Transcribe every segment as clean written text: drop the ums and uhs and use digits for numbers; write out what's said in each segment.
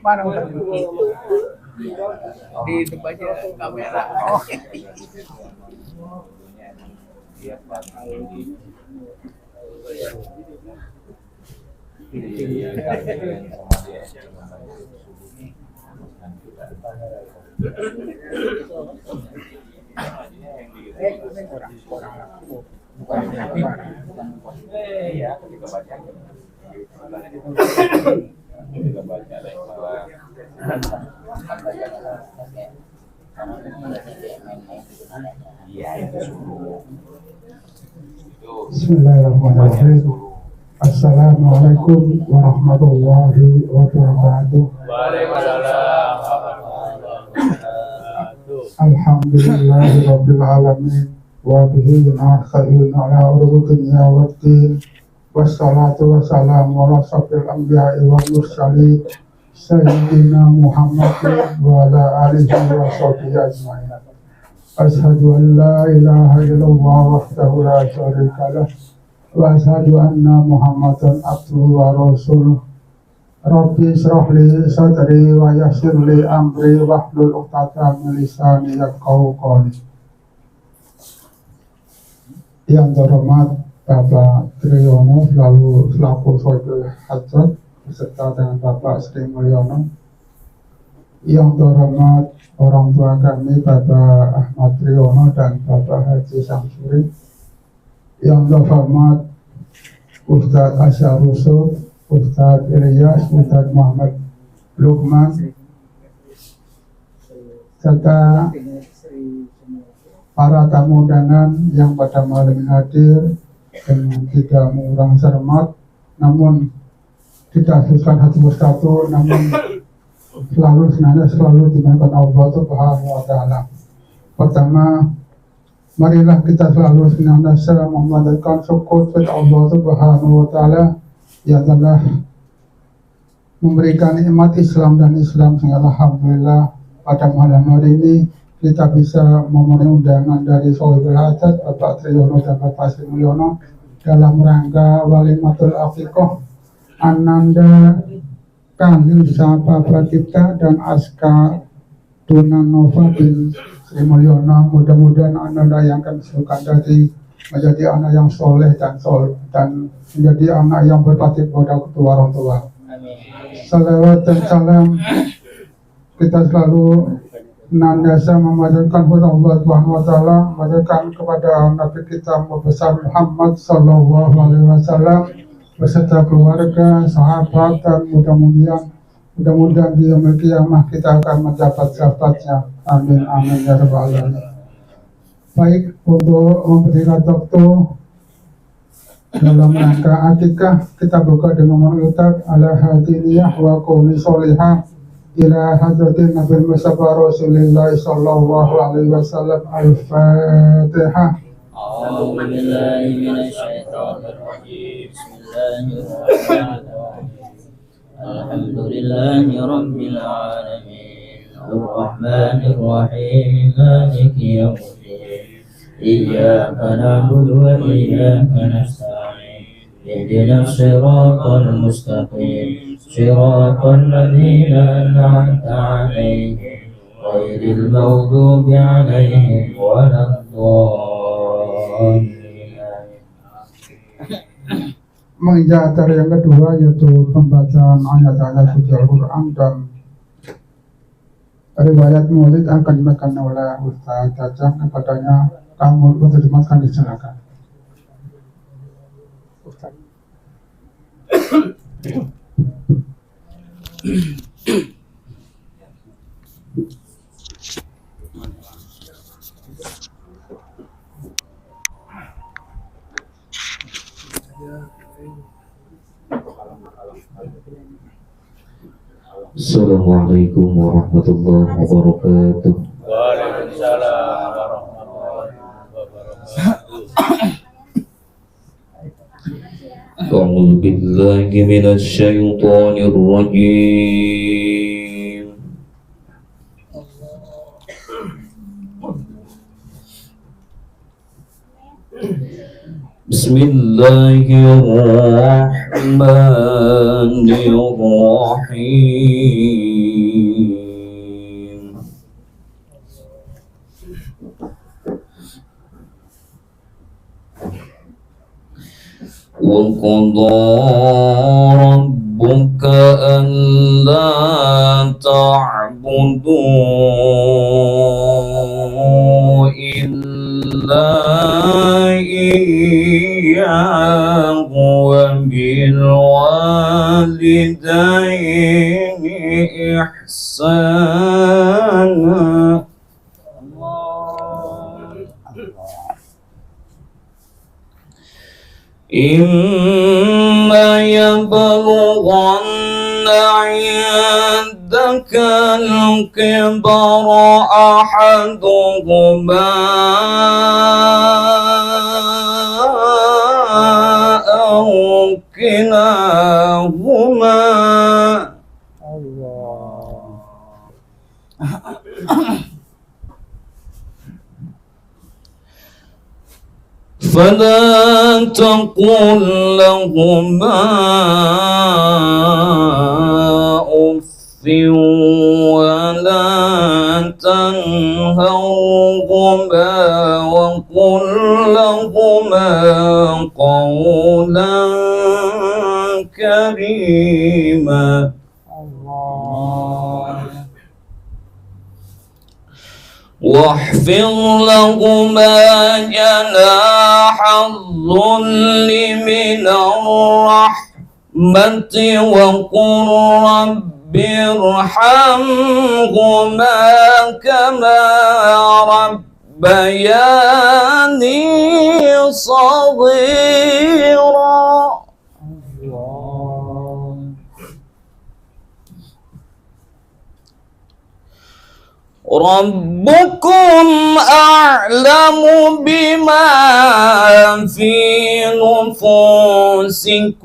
Mana Ustaz? Di depannya kamera. Oh. Bismillahirrahmanirrahim. Assalamualaikum warahmatullahi wabarakatuh. Waalaikumsalam warahmatullahi wabarakatuh. Alhamdulillahirabbil alamin wa bihi nasta'in ala umuri dunya waddin. Wassalatu wassalamu ala asyrofil anbiya'i wal mursalin sayyidina Muhammadin wa ala alihi wa sahbihi ajma'in. Asyhadu an la ilaha illallah wahdahu la syarika lah wa asyhadu anna Muhammadan abduhu wa rasuluh. Rabbi israh li sadri wa yassir li amri wahlul 'uqdatam min lisani yafqahu qawli. Yang terhormat Bapak Triyono selaku Sohibul Hajat beserta dengan Bapak Sri Mulyono. Yang terhormat orang tua kami Bapak Ahmad Triyono dan Bapak Haji Samsuri. Yang terhormat Ustadz Asyarusuf, Ustadz Ilyas, Ustadz Muhammad Lukman, serta para tamu undangan yang pada malam ini hadir dengan tidak mengurangi hormat, namun tidak susah hati bersatu, namun selalu dimakan Allah Subhanahu wa Ta'ala. Pertama, marilah kita selalu senantiasa memanjatkan syukur kepada Allah Subhanahu wa Ta'ala yang telah memberikan nikmat Islam dan Islam, sehingga alhamdulillah pada malam hari ini kita bisa memenuhi undangan dari Sohibul Hajat Bapak Triyono dan Bapak Sri Mulyono dalam rangka Walimatul Aqiqah Ananda Kanil Sahabat kita dan Aska Dunanova bin Sri Mulyono. Mudah-mudahan Ananda yang akan disuruhkan tadi menjadi anak yang soleh dan menjadi anak yang berbakti kepada kedua orang tua. Salawat dan salam kita selalu senantiasa memanjatkan kepada Allah Subhanahu wa Ta'ala, memanjatkan kepada Nabi kita besar Muhammad sallallahu alaihi wasallam beserta keluarga, sahabat, dan mudah-mudahan di yaumil qiyamah kita akan mendapat syafaatnya. Amin amin ya rabbal alamin. Baik, untuk memberikan waktu dalam rangka akikah, kita buka dengan mengucap ala hadiniyah wa qawli sholihah ila hadratin Nabi Mustafa Rasulullah sallallahu alaihi wasallam. Al-Fatihah. A'udzu billahi minasyaitonir rajim. Bismillahirrahmanirrahim. Alhamdulillahi rabbil alamin. Ar-Rahmanir Rahim. Maliki yaumiddin. Iyyaka na'budu wa iyyaka nasta'in. Ihdinas siratal mustaqim. صراط الذين أنعمت عليهم غير المغضوب عليهم ولا الضالين. Menginjak acara yang kedua yaitu pembacaan ayat-ayat suci Al-Quran dan riwayat maulid akan dimakan oleh Ustaz Jajang. Kepadanya kamu untuk dimakan, disilakan. Ustaz. Assalamualaikum warahmatullahi wabarakatuh. Waalaikumsalam warahmatullahi wabarakatuh. A'udzu billahi minasy syaithanir rajim. Bismillahirrahmanirrahim. Wa qadara rabbuka alla ta'budu illa iyyahu wa bil walidayni ihsana. إما يبلغن عندك الكبر أحدهما أو كلاهما فلا تقل لهما أف ولا تنهرهما وقل لهما قولا كريما. واحفظ لهما جناح الذل من الرحمة وقل رب ارحمهما كما ربياني صغيرا. ربكم أعلم بما في نفوسكم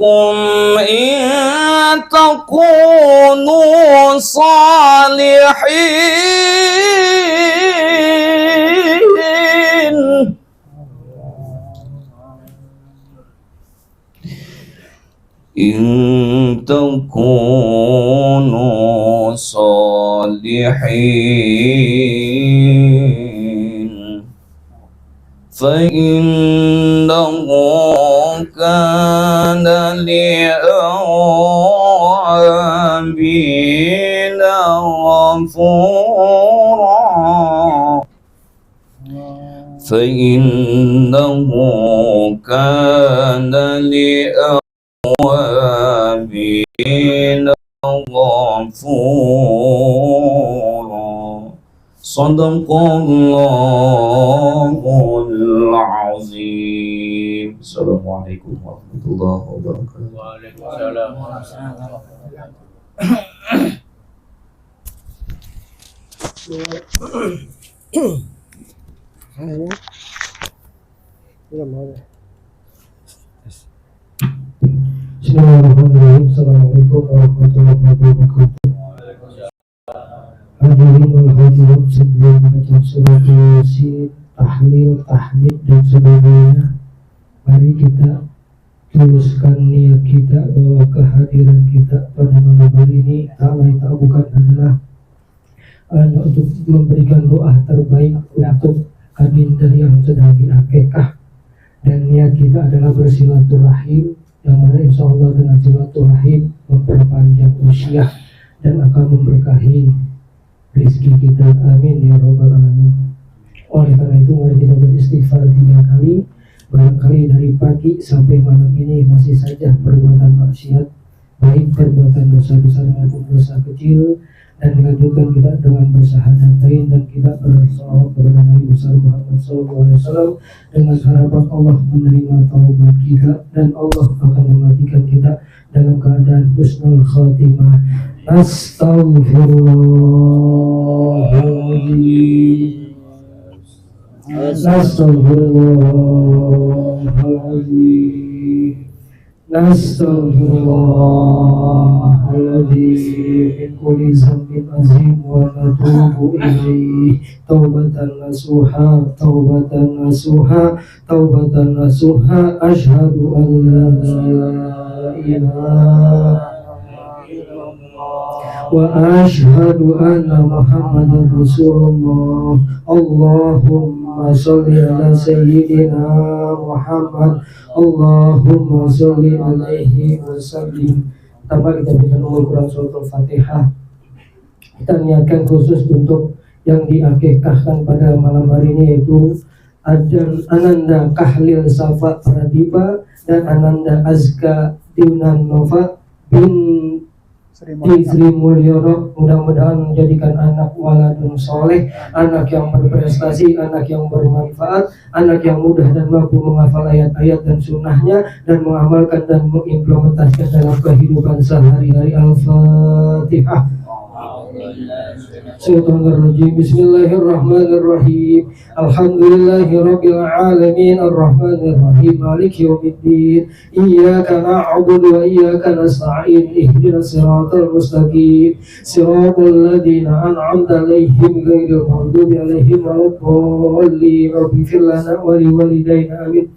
إن تكونوا صالحين إن تكونوا صالحين فإنه كان لأوابين غفورا. فإنه كان لأوابين غفورا. صدق الله العظيم. Assalamualaikum warahmatullahi wabarakatuh. Waalaikumsalam. Bismillahirrahmanirrahim. Assalamualaikum warahmatullahi wabarakatuh. Hadirin wal hadirat, sebelum membaca surat Yasin, tahlil, tahmid dan sebagainya, mari kita tuliskan niat kita bahwa kehadiran kita pada malam hari ini tak lain tak bukan adalah untuk memberikan doa terbaik untuk agenda yang sedang diakekah, dan niat kita adalah bersilaturahim, yang mana insya Allah dengan silaturahim memperpanjang usia dan akan memberkahi rezeki kita. Amin ya rabbal alamin. Oleh karena itu mari kita beristighfar 3 kali. Barangkali dari pagi sampai malam ini masih saja perbuatan maksiat, baik perbuatan dosa besar maupun dosa kecil, dan dilanjutkan kita dengan bersyahadattain dan kita bersalawat kepada Nabi besar Muhammad SAW dengan harapan Allah menerima taubat kita dan Allah akan mematikan kita dalam keadaan husnul khatimah. Astaghfirullahaladzim. Astaghfirullahaladzim. Astaghfirullahaladzim. العظيم من كل ذنب عظيم ونتوب إليه توبة نصوحا توبة نصوحا توبة نصوحا أشهد أن لا إله وأشهد أن محمدا رسول الله اللهم صل على سيدنا محمد اللهم صل عليه wasallim. Pertama kita berikan umur Quran surat Al-Fatihah. Kita niatkan khusus untuk yang diakikahkan pada malam hari ini, yaitu Ananda Kahlil Safa Pradipa dan Ananda Azka Diunan Nova bin Sri Mulyono. Mudah-mudahan menjadikan anak waladun soleh, anak yang berprestasi, anak yang bermanfaat, anak yang mudah dan mampu menghafal ayat-ayat dan sunnahnya dan mengamalkan dan mengimplementasikan dalam kehidupan sehari-hari. Al-Fatihah. Bismillahirrahmanirrahim. Alhamdulillahirabbil alamin arrahmanirrahim maliki yaumiddin. Iyyaka na'budu wa iyyaka nasta'in. Ihdinas siratal mustaqim. Siratal ladzina an'amta 'alaihim ghairil maghdubi 'alaihim waladdallin. Rabbighfir lana wa liwalidayna amin.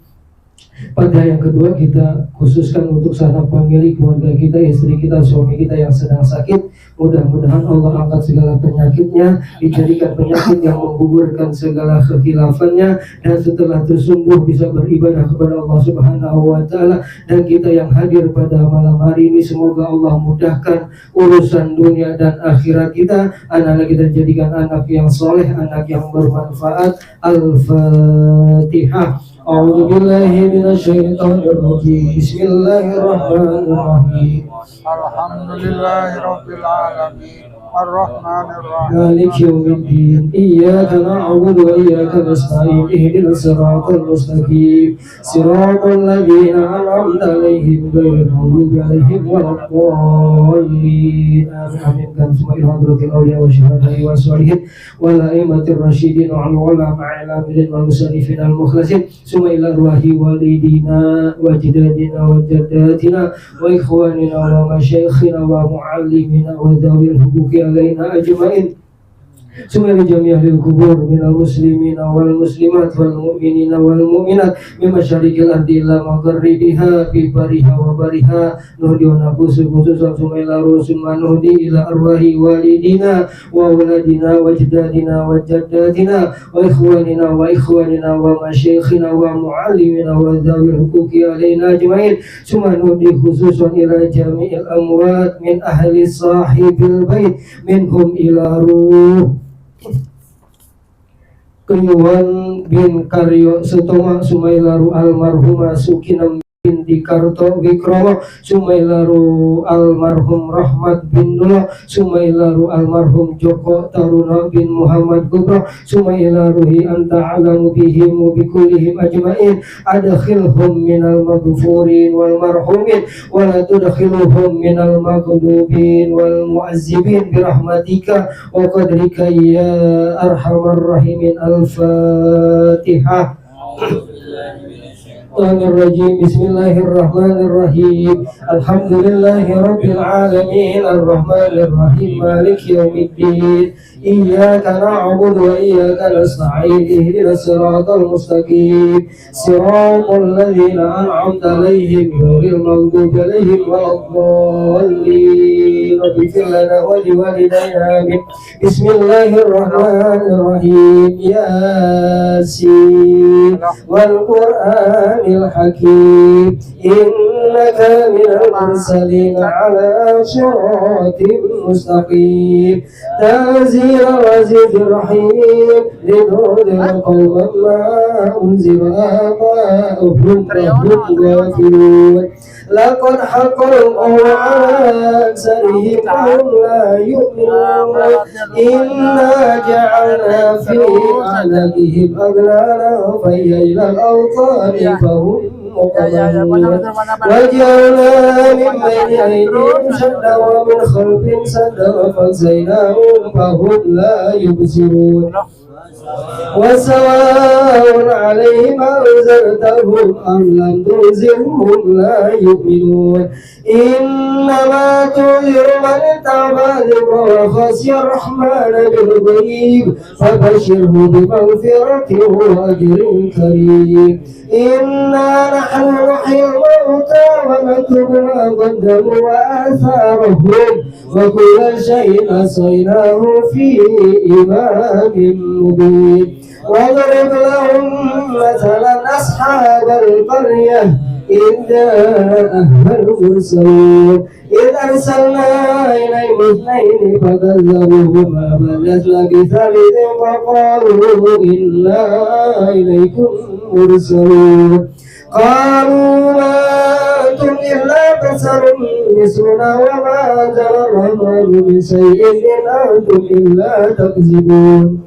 Pada yang kedua kita khususkan untuk sanak famili, keluarga kita, istri kita, suami kita yang sedang sakit. Mudah-mudahan Allah angkat segala penyakitnya, dijadikan penyakit yang menggugurkan segala kekhilafannya, dan setelah tersembuh bisa beribadah kepada Allah Subhanahu wa Ta'ala. Dan kita yang hadir pada malam hari ini, semoga Allah mudahkan urusan dunia dan akhirat kita. Anak-anak kita jadikan anak yang soleh, anak yang bermanfaat. Al-Fatihah. A'udzu billahi minasyaitonir rajim. Bismillahirrahmanirrahim. Alhamdulillahirabbil alamin arrahmanir rahim Maliki yaumiddin. Iyyaka na'budu wa iyyaka nasta'in. Ihdinas siratal mustaqim. Siratal ladzina an'amta 'alaihim ghairil maghdubi 'alaihim waladdallin. Amin. Kan semua hadratil auliya wa syuhada'i wa sholihin wal a'immatir rasyidin wal ulama al-amilin wal musannifin al mukhlasin. Summa ila ruhi walidina wa jadadina wa jaddatina wa ikhwanina wa masyayikhina wa muallimina wa dhawil huquqi alaina ajma'in. Summa li jami'il kubur minal muslimina wal muslimat wal mu'minina wal mu'minat min masyariqil ardi ila magharibiha bi bariha wa bariha nuhdi wa nafusu khususan. Summa ila rusul manuhdi ila arwahi walidina wa waladina wa jaddadina wa jaddatina wa ikhwanina wa masyayikhina wa muallimina wa dhawil huquqi alaina ajma'in. Summa nuhdi khususan ila jami'il amwat min ahli sahibil bait minhum ila ruh Kuyuwan bin Karyo Sutoma Sumailaru almarhumah Sukinam binti Karto Wikromo Sumailaru almarhum Rahmat bin Dulo Sumailaru almarhum Joko Taruna bin Muhammad Kubro Sumailaruhi anta alamu bihim bikullihim ajma'in. Adkhilhum minal maghfurin wal marhumin wa la tudkhiluhum minal maghdubin wal mu'azzibin birahmatika wa qadrika ya arhamar rahimin. Al-Fatihah. Bismillahirrahmanirrahim. Alhamdulillahirabbil alamin arrahmanirrahim maliki yaumiddin. Iyyaka na'budu wa iyyaka nasta'in. Ihdinas siratal mustaqim. Siratal ladzina an'amta 'alaihim ghairil maghdubi 'alaihim waladdallin. Rabbighfir lana wa liwalidayna amin. Bismillahirrahmanirrahim. Yasin wal Qur'an الحكيم إنك من المرسلين على صراط مستقيم تنزيل العزيز الرحيم لتنذر قوما ما أنذر آباؤهم فهم غافلون لقد حق القول على أكثرهم فهم لا يؤمنون إنا جعلنا في أعناقهم أغلالا فهي إلى الأوطان فهم مقمحون وجعلنا من بين أيديهم سدا ومن خلفهم سدا فأغشيناهم فهم لا يبصرون وسواء عليهم أنذرتهم أم لم تنذرهم لا يؤمنون إنما تنذر من اتبع الذكر وخشي الرحمن بالغيب فبشره بمغفرة وأجر كريم إنا نحن نحيي الموتى ونكتب ما قدموا وآثارهم وكل شيء أحصيناه في إمام مبين واضرب لهم مثلا أصحاب القرية إذ جاءها المرسلون إذ أرسلنا إليهم اثنين فكذبوهما فلسنا بثالث فقالوا إنا إليكم مرسلون قالوا ما أنتم إلا بشر مثلنا وما أنزل الرحمن من شيء إن أنتم إلا تكذبون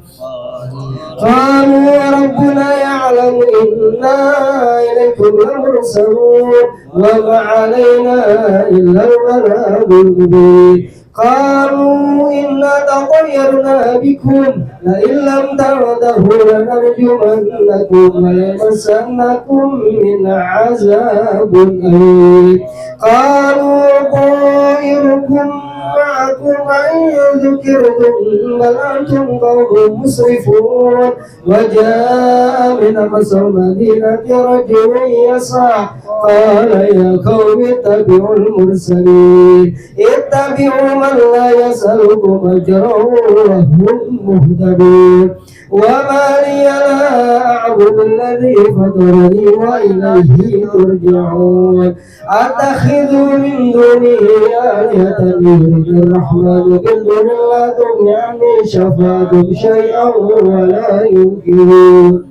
قالوا ربنا يعلم إنا إليكم لمرسلون وما علينا إلا البلاغ المبين قالوا إنا تطيرنا بكم لئن لم تنتهوا لنرجمنكم وليمسنكم من عذاب أليم قالوا طائركم معكم أن ذكرتم بل أنتم قوم مسرفون وجاء من أقصى المدينة رجل يسعى قال يا قوم اتبعوا المرسلين اتبعوا من لا يسألكم أجرا وهم مهتدون وما لي لا أعبد الذي فطرني وإليه ترجعون أتخذ من دونه آلهة يريد الرحمن بالضر لا تغني عني شفاعتهم شيئا ولا ينكرون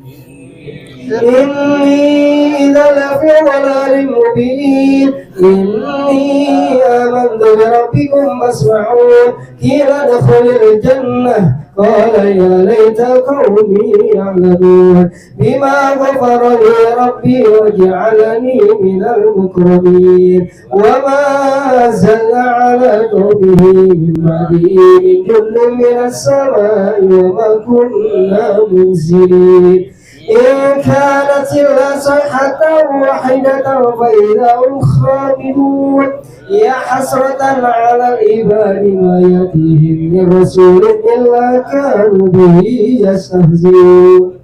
إني إذا لفي ضلال مبين إني آمنت بربكم فاسمعون قيل ادخل الجنة قال يا ليت قومي يعلمون بما غفر لي ربي وجعلني من المكرمين وما أنزلنا على قومه من بعده من جند من السماء وما كنا منزلين إن كانت إلا صيحة واحدة فإذا هم خامدون يا حسرة على العباد ما يأتيهم من رسول إلا كانوا به يستهزئون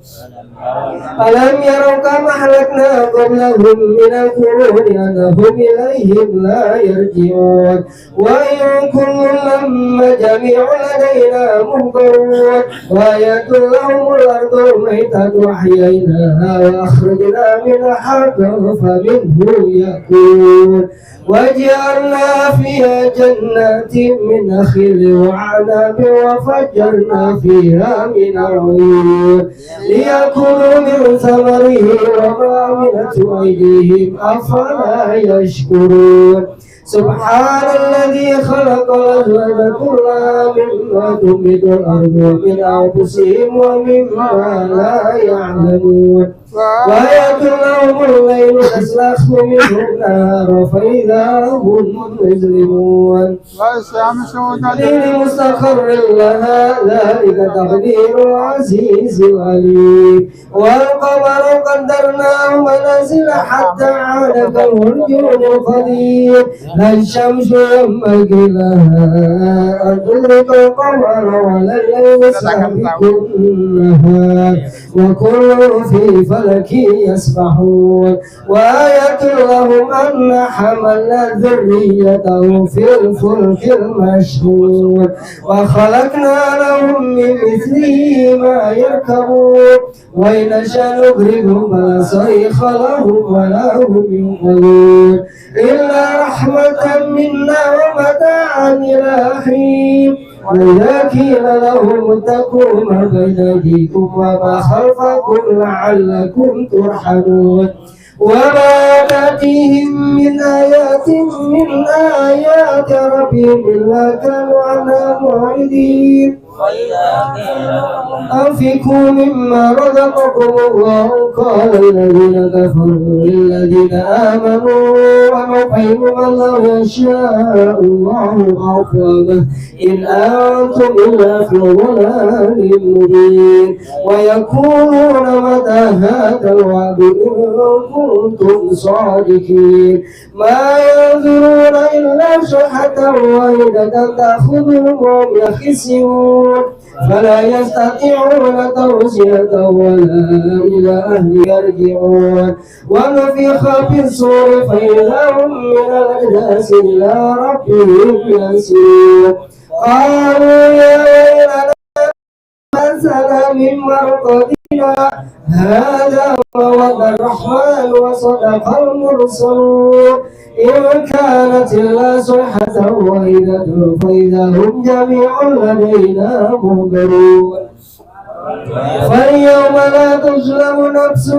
ألم يروا كم أهلكنا قبلهم من القرون أنهم إليهم لا يرجعون وإن كل لما جميع لدينا منكرون وآية لهم الأرض الميتة وأحييناها وأخرجنا منها حبا فمنه يأكلون وجعلنا فيها جنات من نخيل وعنب وفجرنا فيها من العيون ليأكلوا من ثمره وما عملت أيديهم أفلا يشكرون سبحان الذي خلق الأزواج كلها مما تنبت الأرض ومن أنفسهم ومما لا يعلمون وآية لهم الليل نسلخ منه النهار فإذا هم مظلمون الليل مستقر لها ذلك تقدير العزيز العليم والقمر قدرناه منازل حتى عاد كالعرجون القديم لا الشمس ينبغي لها أن تدرك القمر ولا الليل سابق النهار وكل في فلك يسبحون وآية لهم أن حملنا ذريته في الفلك المشحون وخلقنا لهم من مثله ما يركبون وإن نشأ نغرقهم فلا صريخ لهم ولا هم ينقذون إلا رحمة منا ومتاعا إلى حين وإذا قيل لهم اتقوا ما بين أيديكم وما خلفكم لعلكم ترحمون وما تأتيهم من آيات من آيات ربهم إلا كانوا عنها معرضين أنفقوا مما رزقكم الله قال الذين كفروا للذين آمنوا ونطعم من لو يشاء الله أطعمه إن أنتم إلا في ضلال مبين ويقولون متى هذا الوعد إن كنتم صادقين ما ينظرون إلا صيحة واحدة تأخذهم وهم يخسرون فلا يستطيعون توصية ولا إلى أهل يرجعون ونفخ في الصور فإذا هم من الأجداث إلى ربهم ينسلون قالوا يا ويلنا نزل من مرقدنا هذا وعد الرحمن وصدق المرسلون إن كانت إلا صيحة واحدة فإذا هم جميع لدينا محضرون فاليوم لا تظلم نفس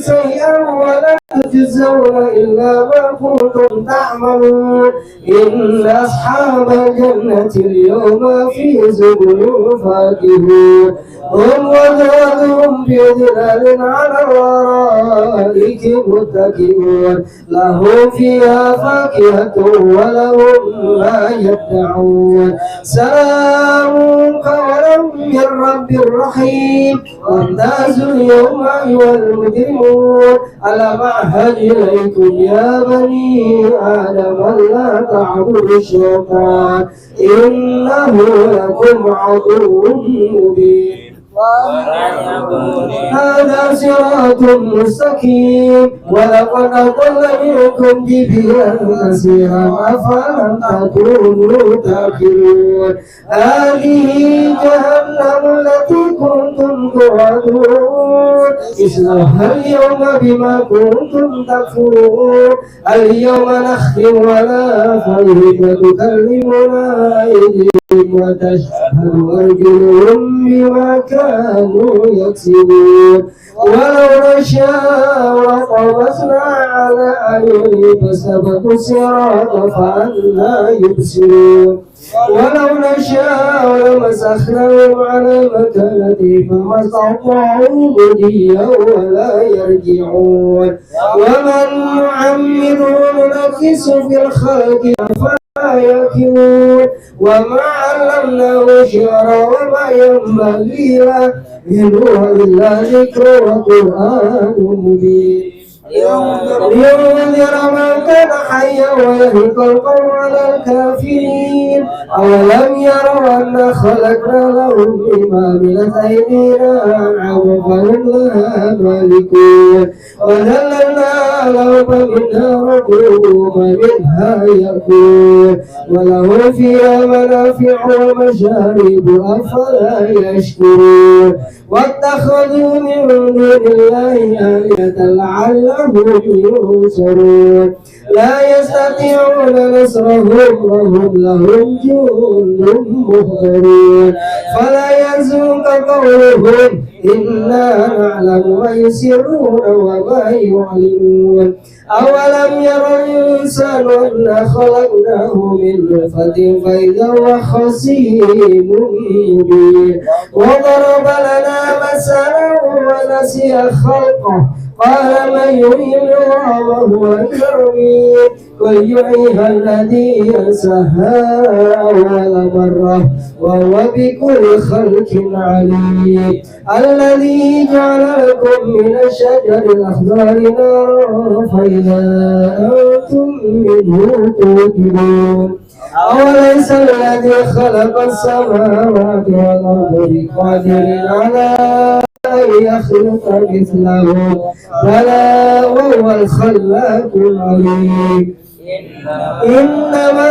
شيئا ولا تجزون إلا ما كنتم تعملون إن أصحاب الجنة اليوم في زبر فاكهون هم وزادهم في ظلال على الأرائك متكئون لهم فيها فاكهة ولهم ما يدعون سلام قولا من رب رحيم وامتازوا اليوم أيها المجرمون ألم أعهد إليكم يا بني آدم لا تعبدوا الشيطان إنه لكم عدو مبين هذا صراط مستقيم ولقد أضل منكم جبلا كثيرا أفلم تكونوا تعقلون هذه جهنم التي كنتم توعدون اصلوها اليوم بما كنتم تكفرون اليوم نختم على أفواههم وتكلمنا أيديهم وتشهد أرجلهم بما كانوا يكسبون ولو نشاء لطمسنا على أعينهم فاستبقوا الصراط فأنى يبصرون ولو نشاء لمسخناهم على المكانة فما استطاعوا مضيا ولا يرجعون ومن نعمره ننكس في الخلق يكون وما علمناه شعرا وما ينبغي له إن هو إلا ذكر وقرآن مبين لينذر من كان حيا ويهلك القوم على الكافرين أولم يروا أنا خلقنا لهم مما عملت أيدينا أنعاما فهم لها مالكون وذللنا لهم منها ركوب ومنها يأكلون وله فيها منافع ومشارب أفلا يشكرون واتخذوا من دون الله آلهة لعلهم ينصرون لا يستطيعون نصرهم وهم لهم جند مهضرون فلا يحزنك قولهم إنا نعلم ما يسرون وما يعلنون أولم ير الإنسان أنا خلقناه من نطفة فإذا هو خصيم مبين وضرب لنا مثلا ونسي خلقه قال من يحيي الله وهو يميت قل يحييها الذي ينساها أول مرة وهو بكل خلق عليم الذي جعل لكم من الشجر الأخضر نارا فإذا أنتم منه توقدون أوليس الذي خلق السماوات والأرض بقادر على أن يخلق مثله بلى وهو الخلاق العليم إنما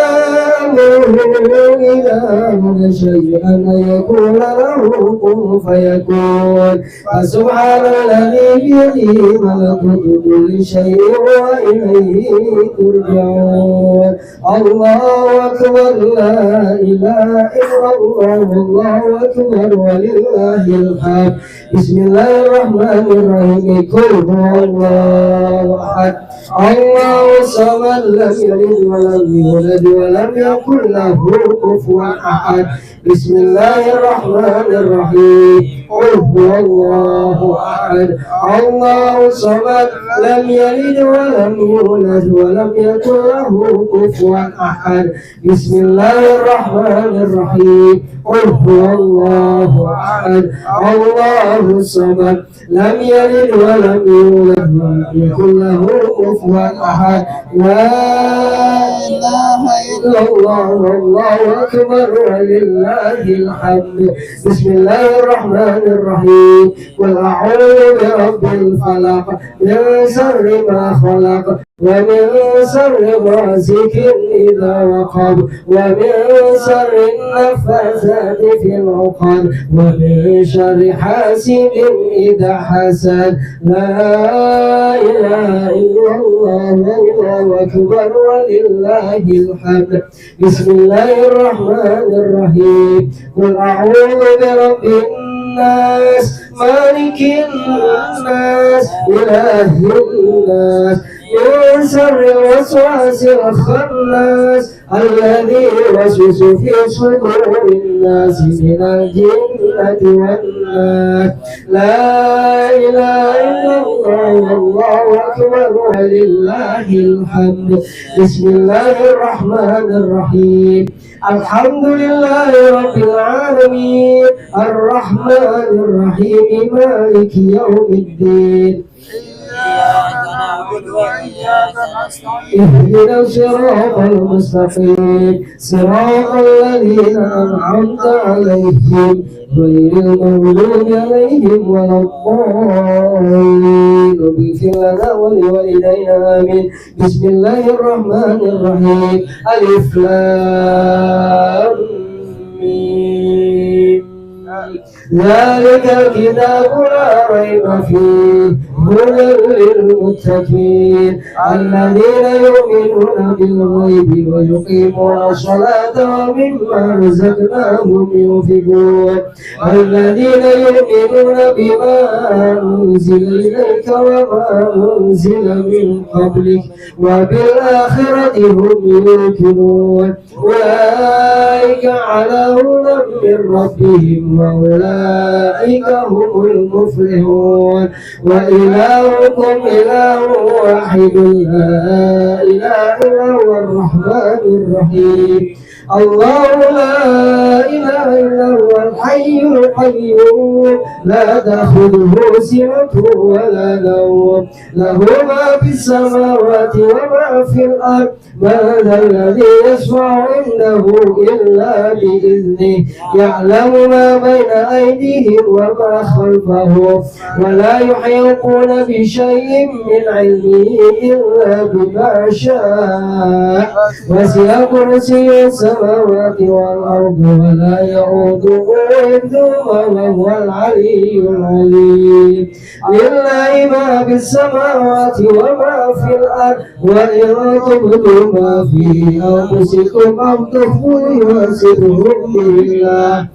أمره إذا أراد شيئا أن يقول له كن فيكون فسبحان الذي بيده ملكوت كل شيء وإليه ترجعون الله أكبر لا إله إلا الله والله أكبر ولله الحمد بسم الله الرحمن الرحيم قل هو الله أحد الله الصمد لم يلد ولم يولد ولم يكن له كفوا أحد بسم الله الرحمن الرحيم قل هو الله أحد الله الصمد لم يلد ولم يولد ولم يكن له كفوا أحد بسم الله الرحمن الرحيم قل هو الله أحد الله الصمد لم يلد ولم يولد ولم يكن له كفوا أحد لا إله إلا الله والله أكبر ولله الحمد بسم الله الرحمن الرحيم قل أعوذ برب الفلق من شر ما خلق ومن شر غاسق إذا وقب ومن شر النفاثات في العقد ومن شر حاسد إذا حسد لا إله إلا الله والله أكبر ولله الحمد بسم الله الرحمن الرحيم قل أعوذ برب الناس مالك الناس إله الناس من شر الوسواس الخناس الذي يوسوس في صدور الناس من الجنة والناس لا إله إلا الله والله أكبر ولله الحمد بسم الله الرحمن الرحيم الحمد لله رب العالمين الرحمن الرحيم مالك يوم الدين إياك نعبد وإياك نستعين اهدنا الصراط المستقيم صراط الذين أنعمت عليهم غير المغضوب عليهم ولا الضالين اغفر لنا ولوالدينا آمين بسم الله الرحمن الرحيم ألف لام ميم ذلك الكتاب لا ريب فيه هدى للمتقين الذين يؤمنون بالغيب ويقيمون الصلاة ومما رزقناهم ينفقون الذين يؤمنون بما أنزل إليك وما أنزل من قبلك وبالآخرة هم يوقنون أولئك على هدى من ربهم وأولئك هم المفلحون وإلهكم إله واحد لا إله إلا هو الرحمن الرحيم الله لا إله إلا هو الحي القيوم لا تأخذه سنة ولا نوم له ما في السماوات وما في الأرض ما ذا الذي يشفع عنده إلا بإذنه يعلم ما بين أيديهم وما خلفهم ولا يحيطون بشيء من علمه إلا بما شاء وسع كرسي السماوات والأرض ولا يعوده حفظهما وهو العلي العليم لله ما في السماوات وما في الأرض وإن تبدوا ما في أنفسكم أو تخفوه يحاسبكم بالله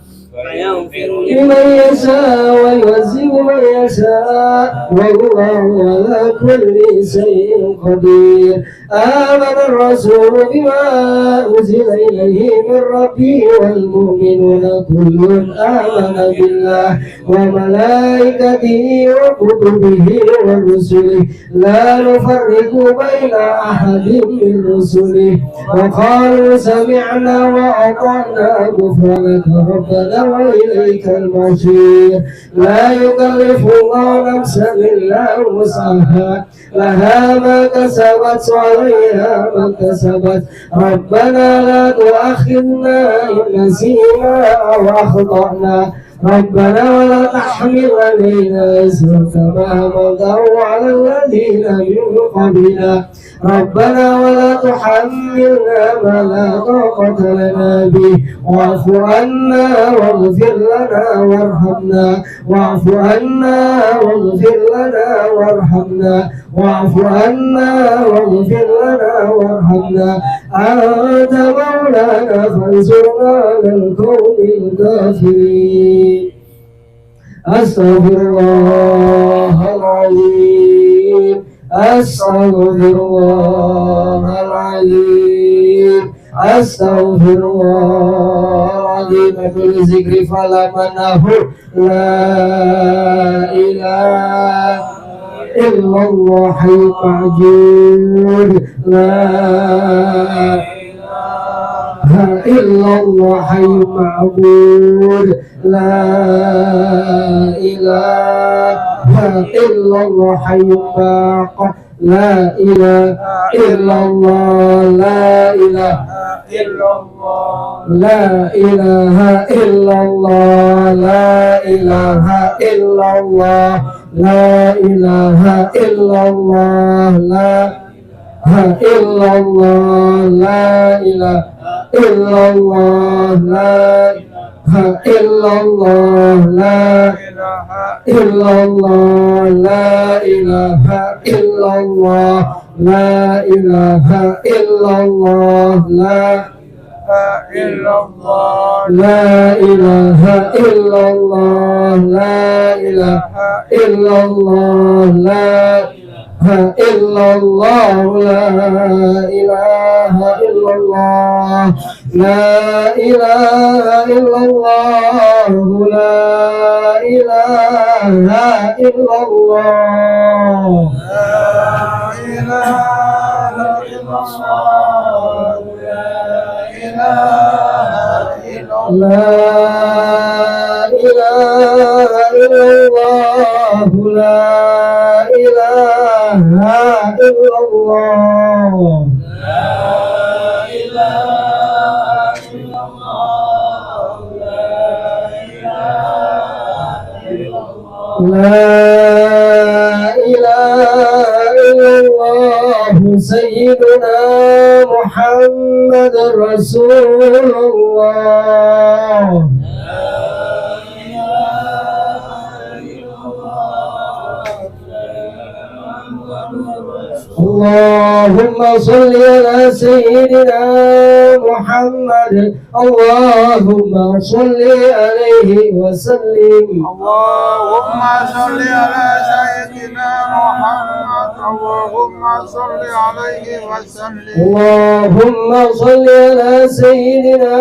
لمن يشاء ويعذب من يشاء والله على كل شيء قدير آمن الرسول بما أنزل إليه من ربه والمؤمنون كل آمن بالله وملائكته وكتبه ورسله لا نفرق بين أحد من رسله وقالوا سمعنا وأطعنا غفرانك ربنا وإليك المصير لا يكلف الله نفسا إلا وسعها لها ما كسبت وعليها ما كسبت ربنا لا تؤاخذنا إن نسينا أو أخطأنا ربنا ولا تحمل علينا إصرا كما حملته على الذين من قبلنا ربنا ولا تحملنا ما لا طاقة لنا به واعف عنا واغفر لنا وارحمنا واعف عنا واغفر لنا وارحمنا واعف عنا واغفر لنا وارحمنا أنت مولانا فانصرنا على القوم الكافرين أستغفر الله العظيم أستغفر الله العظيم Astaghfirullahaladzim bil zikri falamanahu la ilaha illallah hayyul qayyum la illallah hayyul ma'bud la ilaha illallah hayyul baq la ilaha illallah la ilaha illallah la ilaha illallah la ilaha illallah la ilaha illallah la illallah la ilaha illallah la illallah la illallah la ilaha illallah la ilaha illallah la la ilaha illallah la ilaha illallah la illallah la ilaha illallah la ilaha illallah la ilaha illallah la ilaha illallah la ilaha illallah La ilaha illallah Sayyiduna Muhammad Rasulullah Allahumma salli ala Sayyidina Muhammad Allahumma salli alaihi wa sallim Allahumma salli ala Sayyidina Muhammad Allahumma salli alaihi wa sallim Allahumma salli ala Sayyidina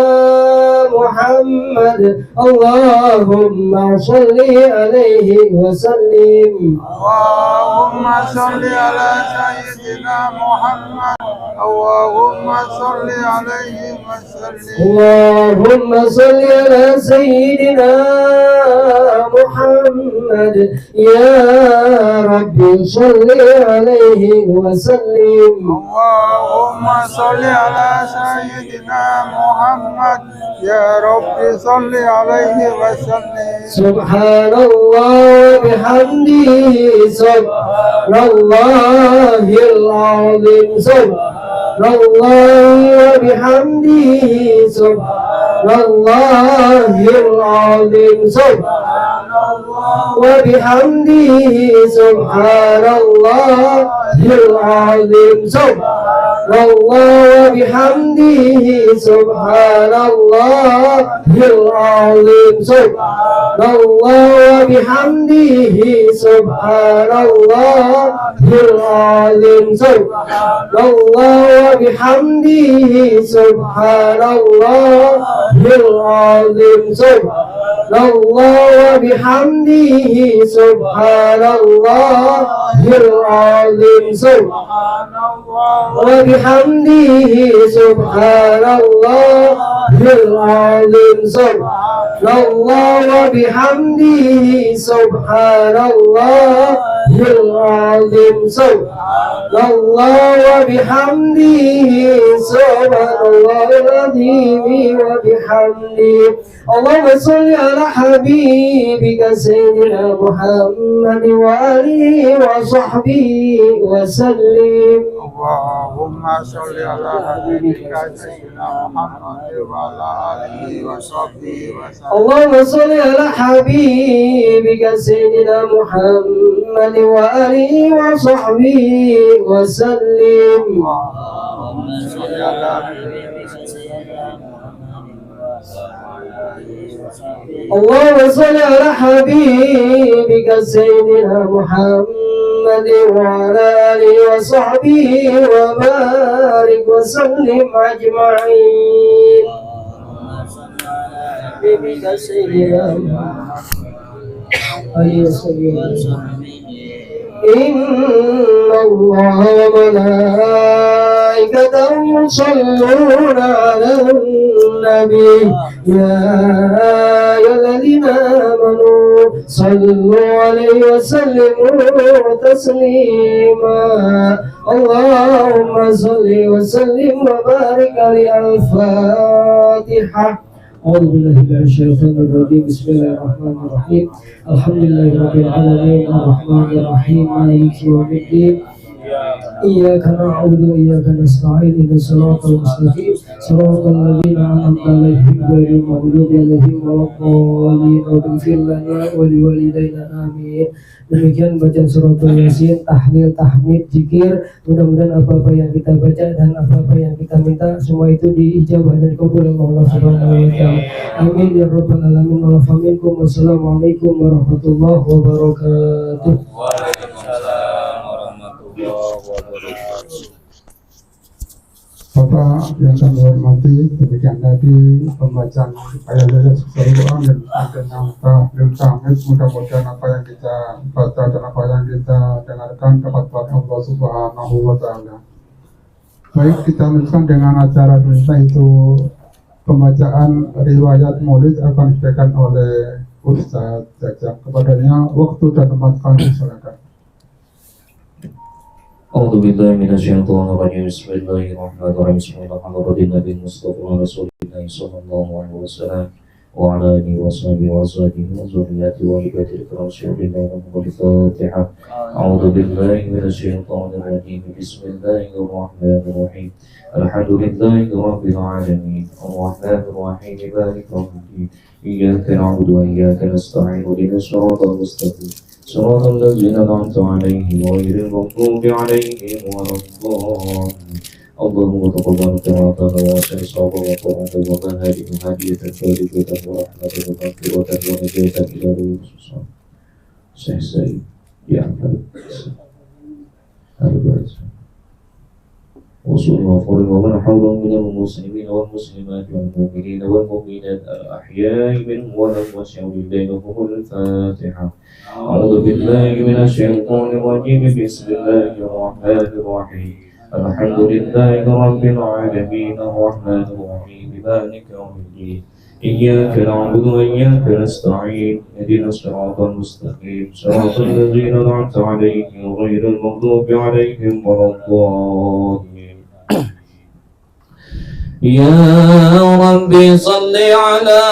Muhammad Allahumma salli alaihi wa sallim Allahumma salli ala Sayyidina Muhammad Allahumma salli alaihi wa sallim Allahumma salli ala Sayyidina Muhammad Ya Rabbi salli alaihi wa sallim Allahumma salli ala Sayyidina Muhammad Ya Rabbi salli alaihi wa sallim Subhanallah bihamdihi Subhanallahil azim Subhanallah bihamdihi Subhanallahil azim Subhanallah bihamdihi Subhanallahil azim Subhanallah bihamdihi Subhanallahil azim Subhanallah bihamdihi Subhanallahil azim Subhanallah bihamdihi Subhanallahil azim Subhanallah bihamdihi Subhanallahil azim Subhanallah bihamdihi Subhanallahil azim Subhanallah bihamdihi Subhanallahil azim Subhanallah bihamdihi Subhanallahil azim wa bihamdihi Allahumma salli ala habibika Sayyidina Muhammad wa alihi wa sahbihi wa sallim Allahumma salli ala habibika Sayyidina Muhammad wa ala alihi wa sahbihi wa sallim Allahumma salli ala habibika Sayyidina Muhammad wa alihi wa sahbihi wa sallim Allahumma salli ala habibika Sayyidina اللهم صل على حبيبك سيدنا محمد محمد وعلى آله وصحبه وبارك وسلم أجمعين. بك سيدنا عليه الصلاة إن الله وملائكته يصلون على النبي يا أيها الذين آمنوا صلوا عليه وسلموا تسليما اللهم صل وسلم وبارك عليه. الفاتحة. أعوذ بالله من الشيطان الرجيم. بسم الله الرحمن الرحيم. الحمد لله رب العالمين الرحمن الرحيم مالك يوم الدين إياك نعبد وإياك نستعين اهدنا الصراط المستقيم صراط الذين أنعمت عليهم غير المغضوب عليهم ولا الضالين واغفر لنا ولوالدينا آمين. Demikian bacaan suratul Yasin, tahlil, tahmid, zikir. Mudah-mudahan apa-apa yang kita baca dan apa-apa yang kita minta semua itu diijabah dan dikabul oleh Allah Subhanahu wa taala. Amin ya rabbal alamin. Wassalamualaikum warahmatullahi wabarakatuh. Waalaikumsalam warahmatullahi wabarakatuh. Bapak yang kami hormati, demikian tadi pembacaan ayat-ayat suci Al-Quran dan tahlil tahmid. Mudah-mudahan apa yang kita baca dan apa yang kita dengarkan dapat berkat Allah Subhanahu wa taala. Baik, kita lanjutkan dengan acara kita, itu pembacaan riwayat Maulid akan dibacakan oleh Ustaz Jajang. Kepadanya waktu dan tempat kami silakan. أعوذ بالله من الشيطان الرجيم بسم الله الرحمن الرحيم بسم الله الرحمن الرحيم نبي المصطفى رسول الله صلى الله عليه وسلم وعلى آله وصحبه وأزواجه وذريته وعباده الكرام شهد الله الفاتحة. أعوذ بالله من الشيطان الرجيم بسم الله الرحمن الرحيم الحمد لله رب العالمين الرحمن الرحيم مالك يوم الدين إياك نعبد وإياك نستعين اهدنا الصراط المستقيم صراط الذين أنعمت عليهم غير المغضوب عليهم ولا الضالين. اللهم تقبل قراءتنا وأحسن صوابا وقرآن ومهادئ هدية فارغة ورحمة ومغفرة ونجاة إلى روح Syekh Said يعمل البرز وصول وفور ومن حولهم من المسلمين والمسلمات والمؤمنين والمؤمنات الأحياء منهم والأموات بينهم الفاتحة. أعوذ بالله من الشيطان الرجيم بسم الله الرحمن الرحيم الحمد لله رب العالمين الرحمن الرحيم مالك يوم الدين إياك نعبد وإياك نستعين اهدنا الصراط المستقيم صراط الذين أنعمت عليهم غير المغضوب عليهم ولا الضالين. يا ربي صل على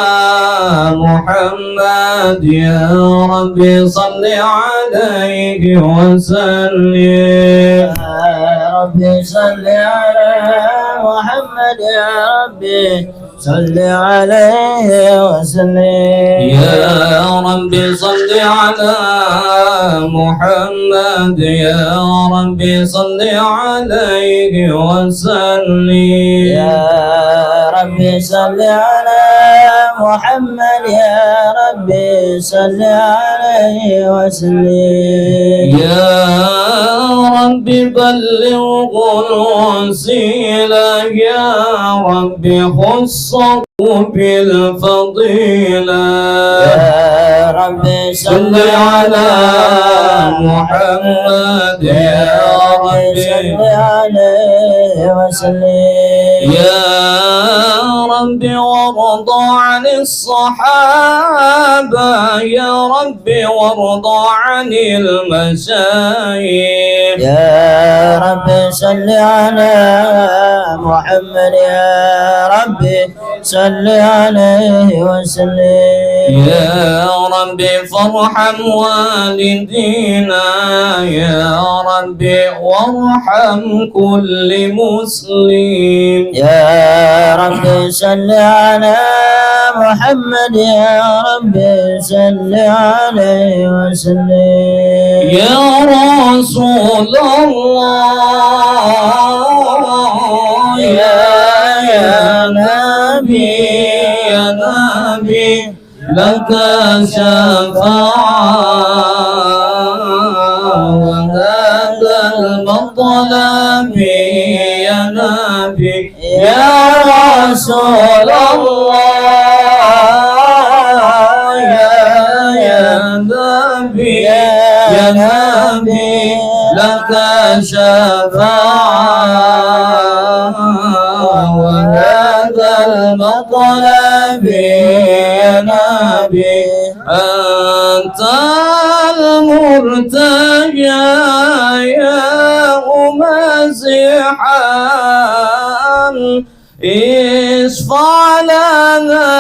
محمد يا ربي صل عليه وسلم يا ربي صل على محمد يا ربي صل عليه وسلم. يا ربي صل على محمد يا ربي صل عليه وسلم. يا ربي صل على محمد يا ربي صل عليه وسلم. يا ربي بلغ الوسيلة يا ربي خصه بالفضيلة. يا ربي صل على محمد يا ربي صل عليه وسلم. يا ربي وارض عن الصحابة يا ربي وارض عن المشايخ. يا ربي صل على محمد يا ربي صل عليه وسلم. يا ربي فارحم والدينا يا ربي وارحم كل مسلم. يا ربي صل على محمد يا ربي صل عليه وسلم. يا رسول الله يا نبي لك شفاعة وهذا المطلب يا نبي يا رسول الله يا نبي يا نبي لك شفاعة وهذا المطلب يا نبي أنت المرتجى يا مزحا اشفع لنا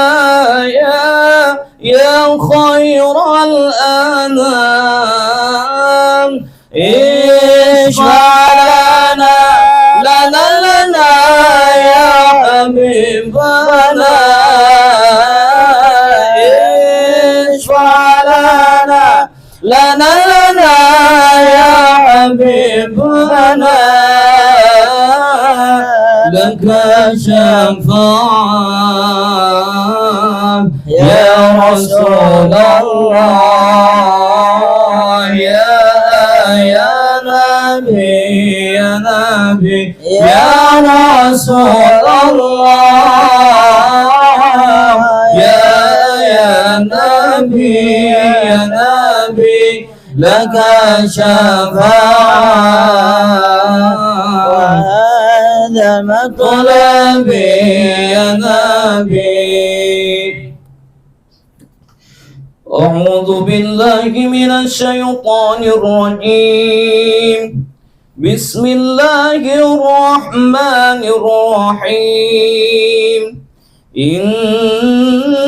يا خير الأنام اشفع لنا يا حبيبنا اشفع لنا يا حبيبنا لك شفاعة يا رسول الله يا نبي يا رسول الله يا نبي لك شفاعة وهذا مطلبي يا نبي. أعوذ بالله من الشيطان الرجيم. بسم الله الرحمن الرحيم. إنا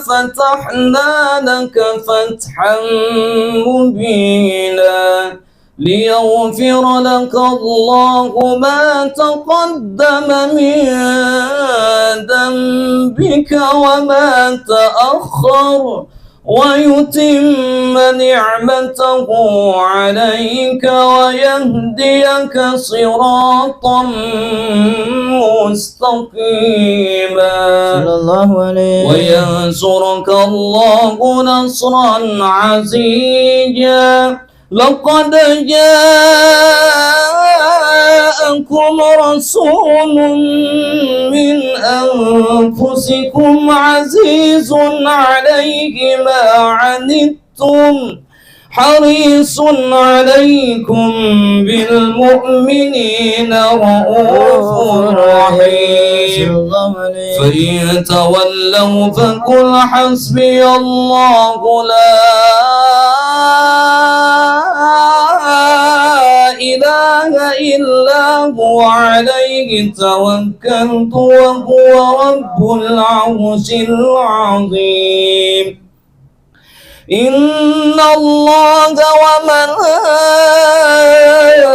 فتحنا لك فتحا مبينا ليغفر لك الله ما تقدم من ذنبك وما تأخر ويتم نعمته عليك ويهديك صراطا مستقيما وينصرك الله نصرا عزيزا. لقد جاءكم رسول من أنفسكم عزيز عليه ما عنتم حريص عليكم بالمؤمنين رؤوف رحيم. فإن تولوا فقل حسبي الله لا إله إلا هو عليه توكلت وهو رب العرش العظيم. إن الله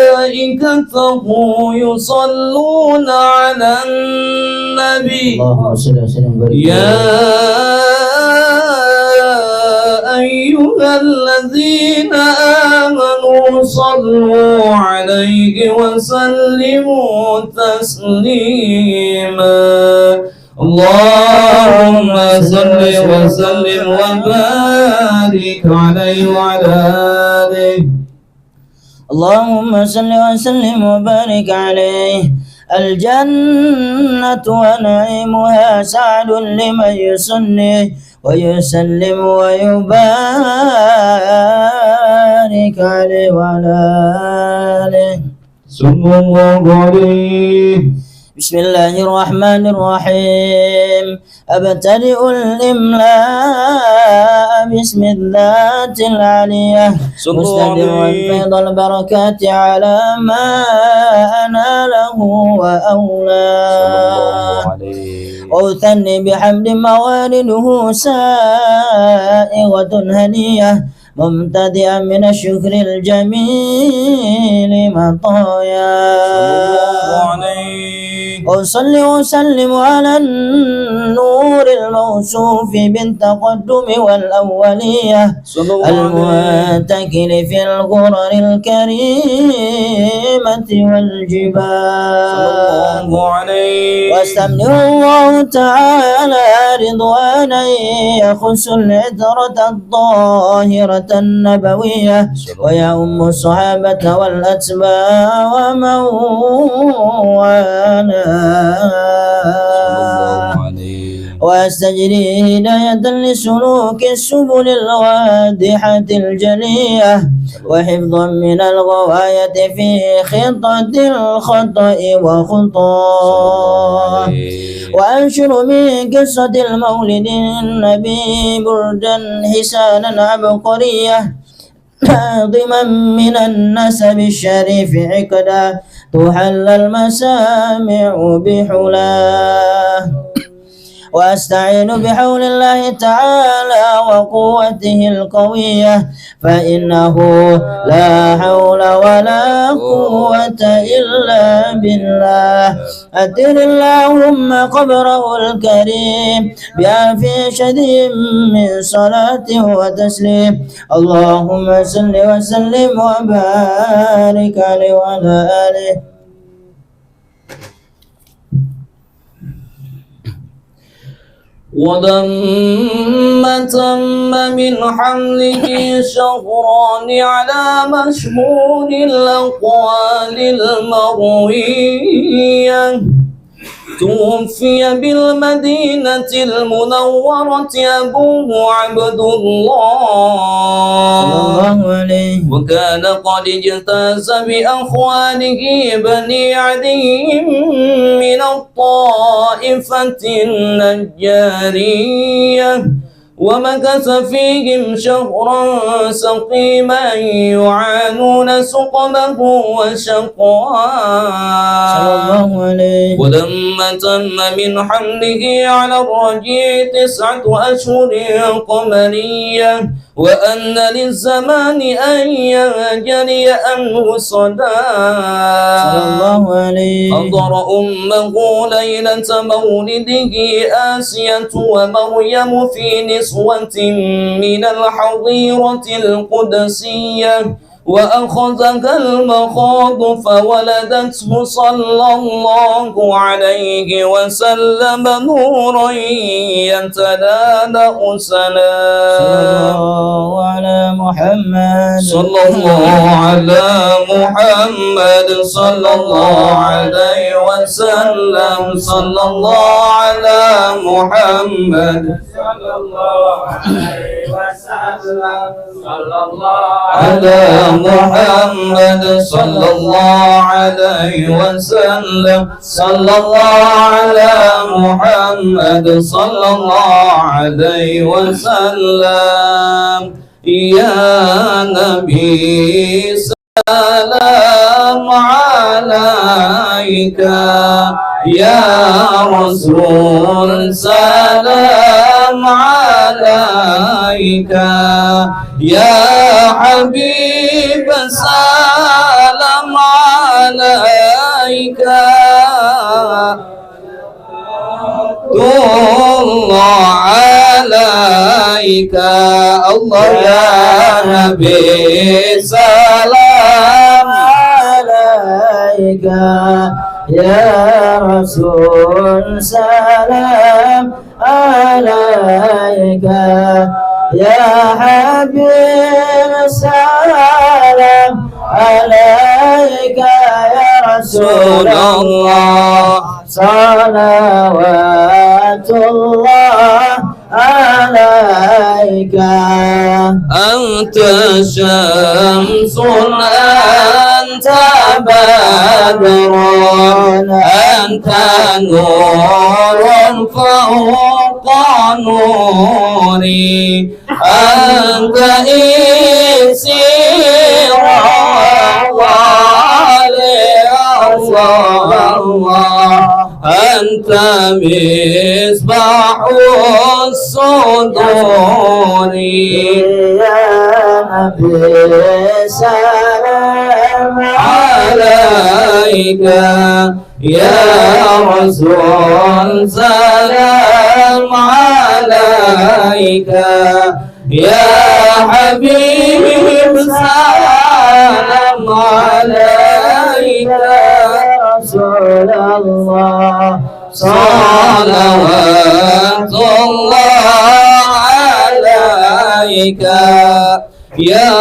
وملائكته يصلون على النبي يا أيها الذين آمنوا صلوا عليه وسلموا تسليما. اللهم صل وسلم وبارك عليه وعلى آله. اللهم صل وسلم وبارك عليه. الجنة ونعيمها سعد لمن يصلي ويسلم ويبارك عليه وعلى آله. صلى الله عليه. بسم الله الرحمن الرحيم. أبتدئ الإملاء باسم الذات العلية مستدر الفيض البركات على ما أناله وأولاه وأثني بحمد موالده سائغة هدية ممتدئا من الشكر الجميل مطايا. وصل وسلم على النور الموت الموصوف بالتقدم والأولية المتكل في الغرر الكريمة والجبال واستمنه الله تعالى رضوانا يخص العترة الطاهرة النبوية ويؤم الصحابة والأتباع ومن والاه ويستجري هداية لسلوك السبل الواضحة الجلية وحفظا من الغواية في خطة الخطأ وخطاه وأنشر من قصة المولد النبي بردا حسانا عبقرية ناظما من النسب الشريف عقدا تحل المسامع بحلاه وأستعين بحول الله تعالى وقوته القوية فإنه لا حول ولا قوة إلا بالله أتر اللهم قبره الكريم بألف شديد من صلاة وتسليم اللهم صل وسلم وبارك عليه وعلى آله ولما تم من حمله شهران على مشهور الأقوال المروية توفي بالمدينة المنورة أبوه عبد الله وكان قد اجتاز بأخوانه بني عدي من الطائفة النجارية ومكث فيهم شهرا سقيما يعانون سقمه وشقاه ولما تم من حمله على الرجيع 9 أشهر قمرية وأن للزمان أن ينجلي عنه الصلاة حضر أمه ليلة مولده آسية ومريم في نسوة من الحظيرة القدسية وأخذها المخاض فولدته صلى الله عليه وسلم نورا يتلالأ سلام على محمد صلى الله على محمد صلى الله عليه وسلم صلى الله على محمد صلى الله عليه وسلم صلى الله على محمد صلى الله عليه وسلم صلى الله على محمد صلى الله عليه وسلم يا نبي سلام عليك يا رسول سلام عليك يا حبيب سلام عليك الله عليك الله يا نبي سلام عليك يا رسول سلام عليك يا حبيب سلام عليك يا رسول الله صلوات الله عليك أنت شمس أنت بدر أنت نور فوق نوري أنت إسير الله أنت مصباح الصدور يا نبي سلام عليك يا رسول سلام عليك عليك يا حبيب سلام عليك رسول الله صلوات الله عليك يا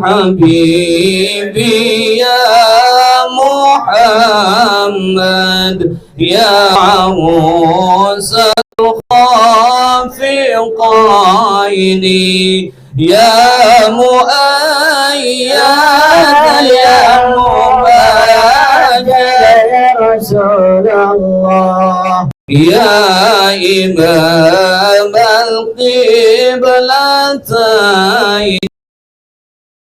حبيبي يا محمد يا عروس الخافقين يا مؤيد يا مبارك يا رسول الله يا إمام القبلتين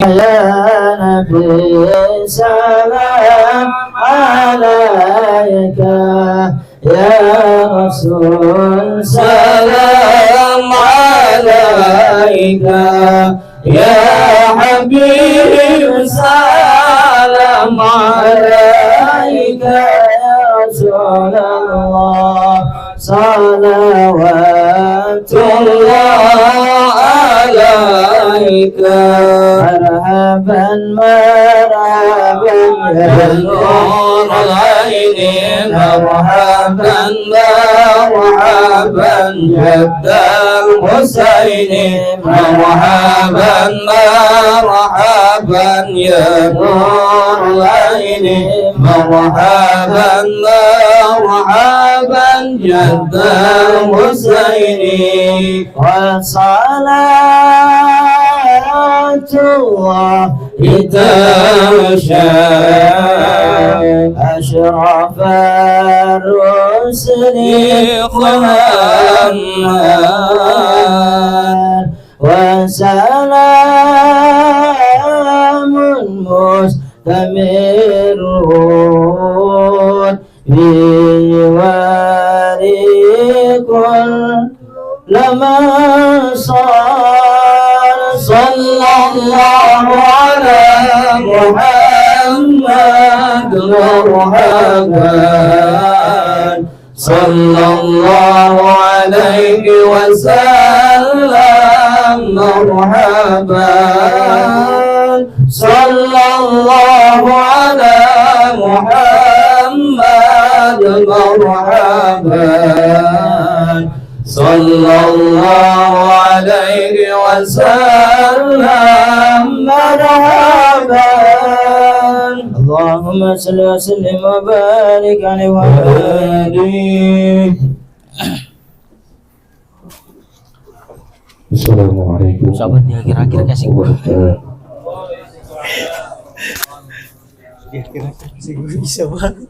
يا نبي سلام عليك يا رسول سلام عليك يا حبيب سلام عليك يا رسول الله صلوات الله عليك مرحبا مرحبا يا نور العين مرحبا مرحبا جد الحسين مرحبا مرحبا يا نور العين مرحبا مرحبا جد الحسين وصلاة الله تمشى أشرف الرسل محمد وسلام مستمر في كل لما صلى الله على محمد مرحبا صلى الله عليه وسلم مرحبا صلى الله على محمد مرحبا صلى الله عليه وسلم مرحبا اللهم صل وسلم وبارك عليه وعلى آله. Assalamualaikum Sahabat ya, kira-kira kasih gua. Kira-kira bisa banget.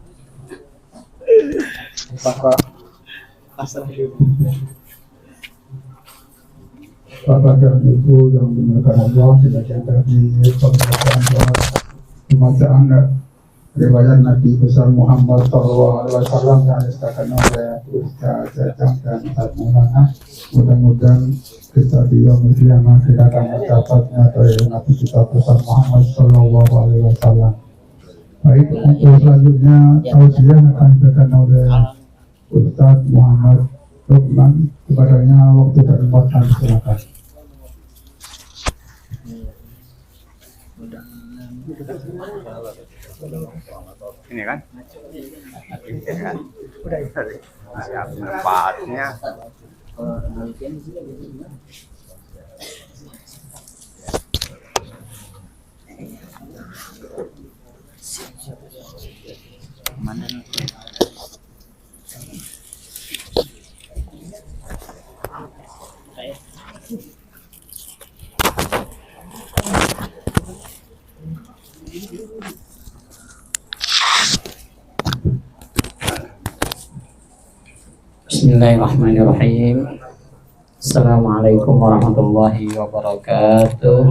Bapak dan Ibu yang dimuliakan Allah, sebagian dari pembacaan riwayat Nabi besar Muhammad SAW yang disahkan oleh Ustaz Jajang dan Ustaz Maulana. Mudah-mudahan kita di yaumul qiyamah tidak akan mendapatnya dari Nabi kita besar Muhammad SAW. Baik, untuk selanjutnya tausiah akan diberikan oleh Ustaz Muhammad Lukman. Kepadanya waktu dan tempat silakan. Ini kan? Ini kan? Udah siap tempatnya. Mana nih? Bismillahirrahmanirrahim. Assalamualaikum warahmatullahi wabarakatuh.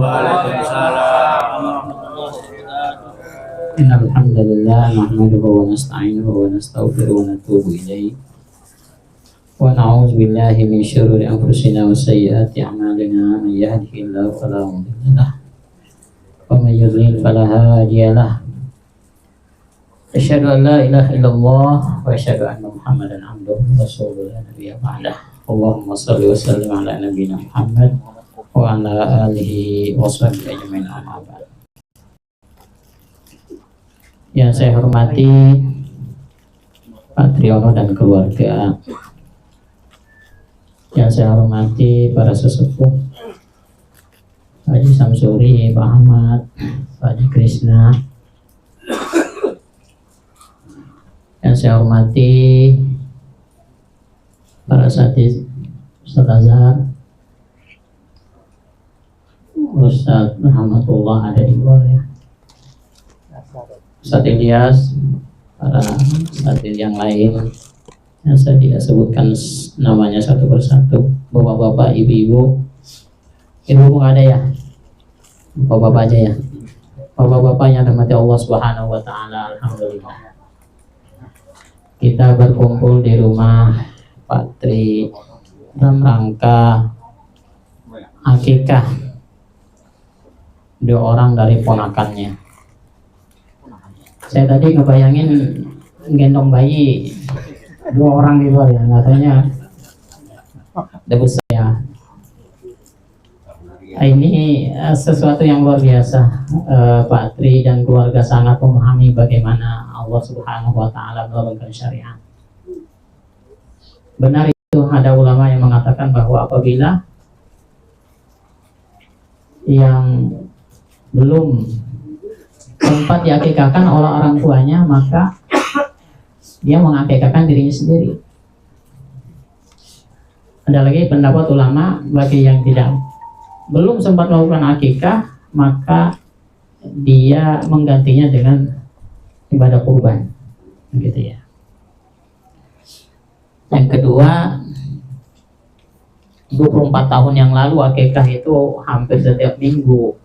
Innal hamdalillah nahmaduhu wa nasta'inuhu wa nastaghfiruhu wa natubu ilayh. Wa na'udzu billahi min syururi anfusina wa sayyiati a'malina. Man yahdihillahu fala mudilla lahu wa man yudlil fala hadiya lahu. Asyhadu an la ilaha illallah wa asyhadu anna Muhammadan abduhu wa rasuluhu la nabiyya ba'dah. Allahumma shalli wa sallim ala nabiyina Muhammad wa ala alihi wa sahbihi ajmain, amma ba'd. Yang saya hormati Pak Triyono dan keluarga, yang saya hormati para sesepuh Pak Haji Samsuri, Pak Ahmad, Pak Haji Krishna, yang saya hormati para asatiz, Ustaz Azhar, Ustaz Rahmatullah ada di luar ya, Ustaz Ilyas, para asatiz yang lain yang saya tidak sebutkan namanya satu persatu, bapak-bapak, ibu-ibu, ibu nggak ada ya, bapak-bapak aja ya, bapak-bapak yang dirahmati Allah Subhanahu wa Ta'ala. Alhamdulillah, kita berkumpul di rumah Pak Tri dalam rangka akikah 2 orang dari ponakannya. Saya tadi ngebayangin gendong bayi 2 orang di luar ya, katanya debut saya. Ini sesuatu yang luar biasa. Pak Tri dan keluarga sangat memahami bagaimana Allah Subhanahu wa Ta'ala menurunkan syariat. Benar itu, ada ulama yang mengatakan bahwa apabila yang belum sempat diakikahkan oleh orang tuanya, maka dia mengakikahkan dirinya sendiri. Ada lagi pendapat ulama, bagi yang belum sempat melakukan akikah, maka dia menggantinya dengan ibadah kurban, gitu ya. Yang kedua, 24 tahun yang lalu akikah itu hampir setiap minggu.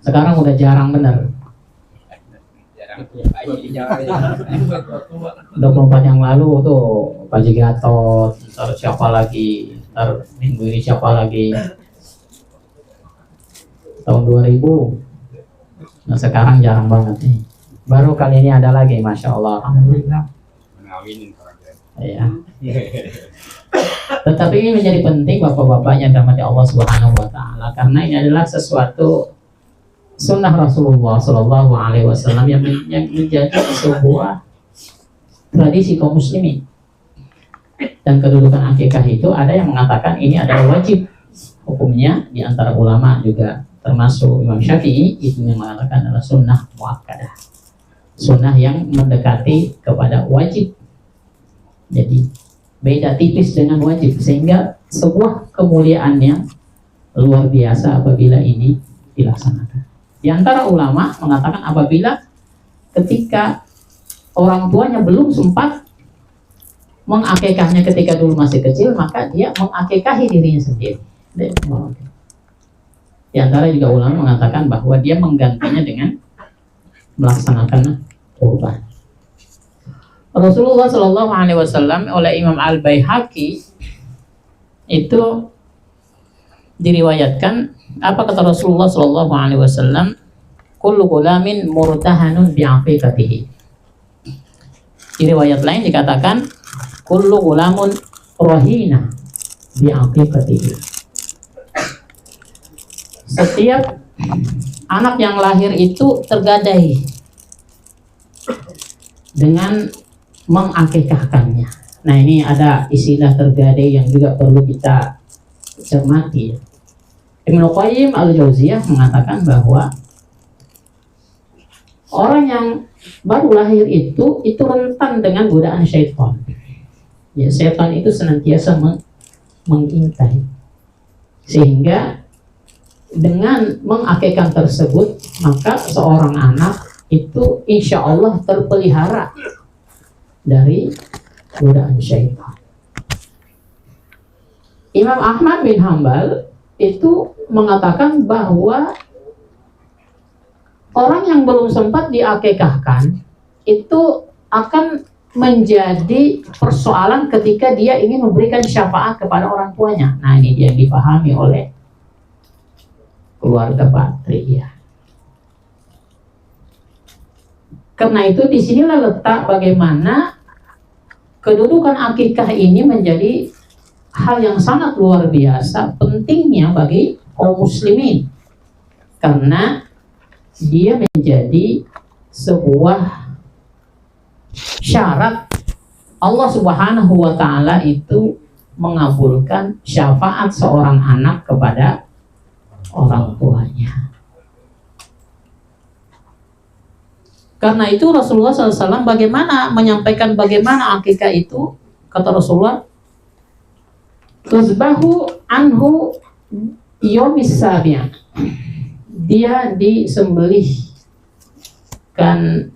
Sekarang udah jarang bener. 24 yang lalu tuh Pak Haji Gatot, ntar siapa lagi, ntar minggu ini siapa lagi, tahun 2000. Nah sekarang jarang banget nih. Baru kali ini ada lagi, Masya Allah. Alhamdulillah. Ya. Tetapi ini menjadi penting bapak-bapak yang dirahmati Allah Subhanahu wa Ta'ala, karena ini adalah sesuatu sunnah Rasulullah Shallallahu Alaihi Wasallam yang menjadi sebuah tradisi kaum muslimin. Dan kedudukan akikah itu ada yang mengatakan ini adalah wajib hukumnya, di antara ulama juga termasuk Imam Syafi'i, itu yang mengatakan adalah sunnah muakkadah, sunnah yang mendekati kepada wajib. Jadi beda tipis dengan wajib, sehingga sebuah kemuliaan yang luar biasa apabila ini dilaksanakan. Di antara ulama mengatakan apabila ketika orang tuanya belum sempat mengakikahnya ketika dulu masih kecil, maka dia mengakikahi dirinya sendiri. Di antara juga ulama mengatakan bahwa dia menggantinya dengan melaksanakan kurban. Rasulullah Shallallahu Alaihi Wasallam oleh Imam Al-Baihaqi itu diriwayatkan, apa kata Rasulullah Shallallahu Alaihi Wasallam, kullu gulamin murtahanun bi'aqiqatihi. Di riwayat lain dikatakan kullu gulamun rahina bi'aqiqatihi. Setiap anak yang lahir itu tergadai dengan mengakikahkannya. Nah ini ada istilah tergadai yang juga perlu kita cermati. Ibnu Qayyim al-Jauziyah mengatakan bahwa orang yang baru lahir itu rentan dengan godaan syaitan. Ya, syaitan itu senantiasa mengintai, sehingga dengan mengakikahkan tersebut maka seorang anak itu insya Allah terpelihara dari godaan syaitan. Imam Ahmad bin Hambal itu mengatakan bahwa orang yang belum sempat diakikahkan itu akan menjadi persoalan ketika dia ingin memberikan syafaat kepada orang tuanya. Nah ini dia yang dipahami oleh keluarga Pak Tri ya. Karena itu disinilah letak bagaimana kedudukan akikah ini menjadi hal yang sangat luar biasa pentingnya bagi kaum muslimin, karena dia menjadi sebuah syarat Allah Subhanahu wa Ta'ala itu mengabulkan syafaat seorang anak kepada orang tuanya. Karena itu Rasulullah SAW bagaimana menyampaikan bagaimana akikah itu, kata Rasulullah, tuzbahu anhu yomis sabi'a, dia disembelihkan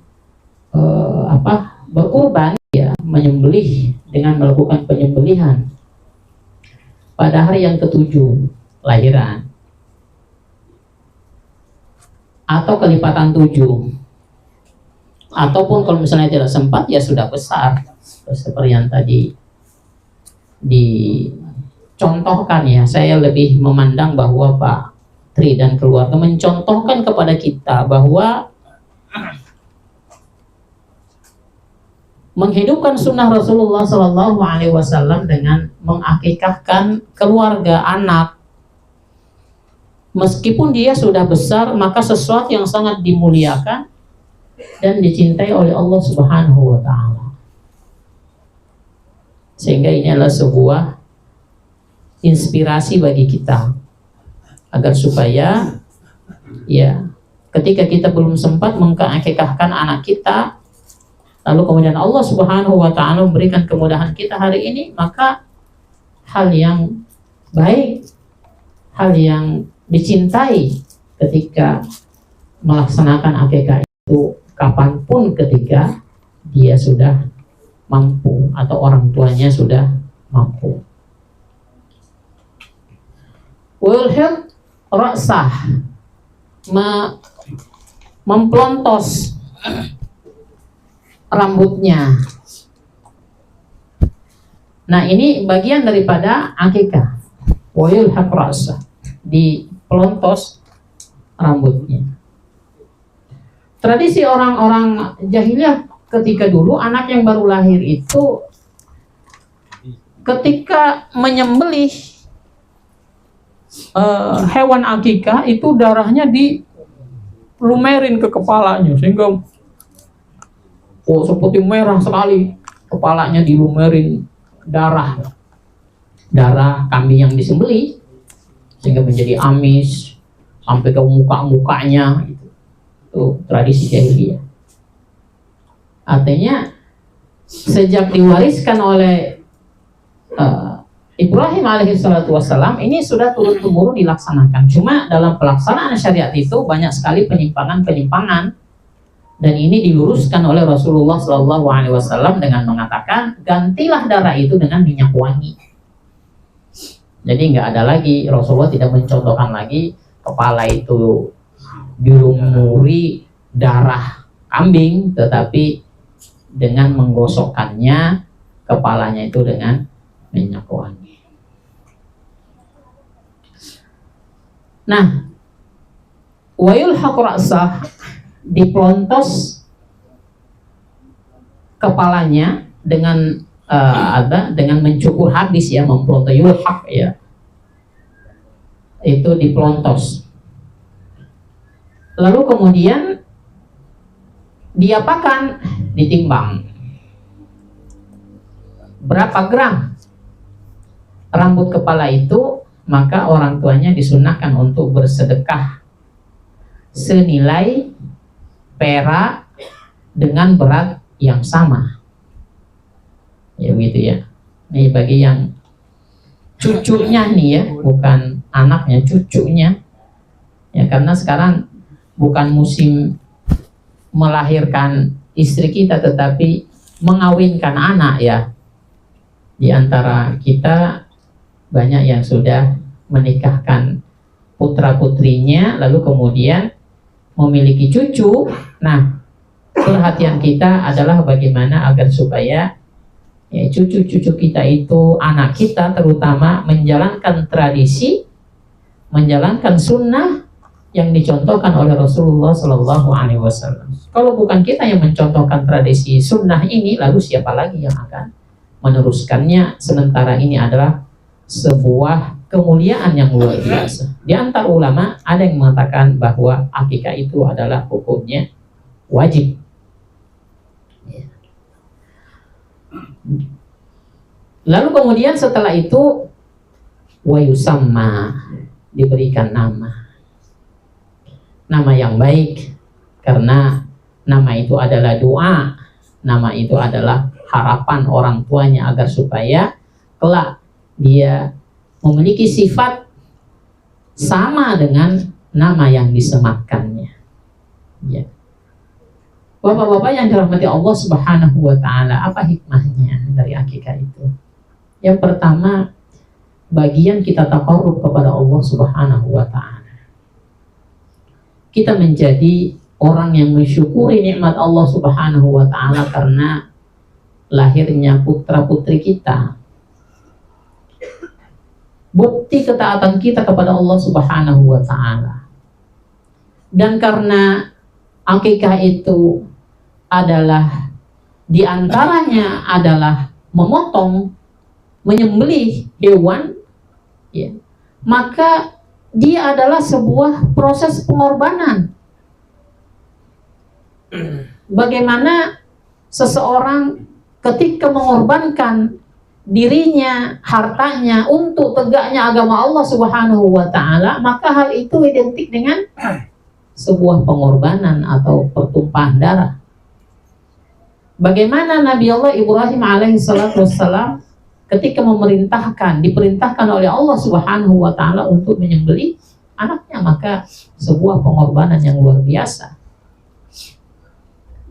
berkurban, ya, menyembelih dengan melakukan penyembelihan pada hari yang ketujuh lahiran atau kelipatan 7, ataupun kalau misalnya tidak sempat ya sudah besar, seperti yang tadi dicontohkan. Ya, saya lebih memandang bahwa Pak Tri dan keluarga mencontohkan kepada kita bahwa menghidupkan sunnah Rasulullah Shallallahu Alaihi Wasallam dengan mengakikahkan keluarga anak, meskipun dia sudah besar, maka sesuatu yang sangat dimuliakan dan dicintai oleh Allah Subhanahu wa Ta'ala. Sehingga ini adalah sebuah inspirasi bagi kita, agar supaya ya ketika kita belum sempat mengakikahkan anak kita, lalu kemudian Allah Subhanahu wa Ta'ala memberikan kemudahan kita hari ini, maka hal yang baik, hal yang dicintai ketika melaksanakan akikah itu kapanpun ketika dia sudah mampu atau orang tuanya sudah mampu. Wilhelm Ra'sah, memplontos rambutnya. Nah, ini bagian daripada akikah. Wilhelm Ra'sah, dipelontos rambutnya. Tradisi orang-orang jahiliyah ketika dulu, anak yang baru lahir itu ketika menyembelih hewan akikah itu darahnya dilumerin ke kepalanya, sehingga seperti merah sekali kepalanya, dilumerin darah kambing yang disembelih sehingga menjadi amis sampai ke mukanya. Itu tradisi jahiliyah. Artinya sejak diwariskan oleh Ibrahim alaihissalatu wassalam, ini sudah turun-temurun dilaksanakan. Cuma dalam pelaksanaan syariat itu banyak sekali penyimpangan-penyimpangan, dan ini diluruskan oleh Rasulullah SAW dengan mengatakan, gantilah darah itu dengan minyak wangi. Jadi nggak ada lagi, Rasulullah tidak mencontohkan lagi kepala itu dilumuri darah kambing, tetapi dengan menggosokkannya kepalanya itu dengan minyak wangi. Nah, wayulhaq ra'sah, dipelontos kepalanya dengan dengan mencukur habis, ya, mempelontos, yulhaq, ya, itu dipelontos. Lalu kemudian diapakan? Ditimbang. Berapa gram rambut kepala itu, maka orang tuanya disunahkan untuk bersedekah senilai perak dengan berat yang sama. Ya begitu ya. Ini bagi yang cucunya nih, ya, bukan anaknya, cucunya. Ya, karena sekarang bukan musim melahirkan istri kita, tetapi mengawinkan anak, ya. Di antara kita banyak yang sudah menikahkan putra-putrinya, lalu kemudian memiliki cucu. Nah, perhatian kita adalah bagaimana agar supaya, ya, cucu-cucu kita itu, anak kita terutama, menjalankan tradisi, menjalankan sunnah yang dicontohkan oleh Rasulullah Shallallahu Alaihi Wasallam. Kalau bukan kita yang mencontohkan tradisi sunnah ini, lalu siapa lagi yang akan meneruskannya? Sementara ini adalah sebuah kemuliaan yang luar biasa. Di antara ulama ada yang mengatakan bahwa akikah itu adalah hukumnya wajib. Lalu kemudian setelah itu wa yusamma, diberikan nama yang baik, karena nama itu adalah doa, nama itu adalah harapan orang tuanya agar supaya kelak dia memiliki sifat sama dengan nama yang disematkannya. Ya. Bapak-bapak yang dirahmati Allah Subhanahu wa taala, apa hikmahnya dari akikah itu? Yang pertama, bagian kita taqarrub kepada Allah Subhanahu wa taala. Kita menjadi orang yang mensyukuri nikmat Allah Subhanahu wa taala karena lahirnya putra-putri kita. Bukti ketaatan kita kepada Allah Subhanahu wa taala. Dan karena akikah itu adalah diantaranya adalah memotong, menyembelih hewan, ya, maka dia adalah sebuah proses pengorbanan. Bagaimana seseorang ketika mengorbankan dirinya, hartanya untuk tegaknya agama Allah Subhanahu wa taala, maka hal itu identik dengan sebuah pengorbanan atau pertumpahan darah. Bagaimana Nabi Allah Ibrahim alaihissalam ketika diperintahkan oleh Allah Subhanahu wa taala untuk menyembelih anaknya, maka sebuah pengorbanan yang luar biasa.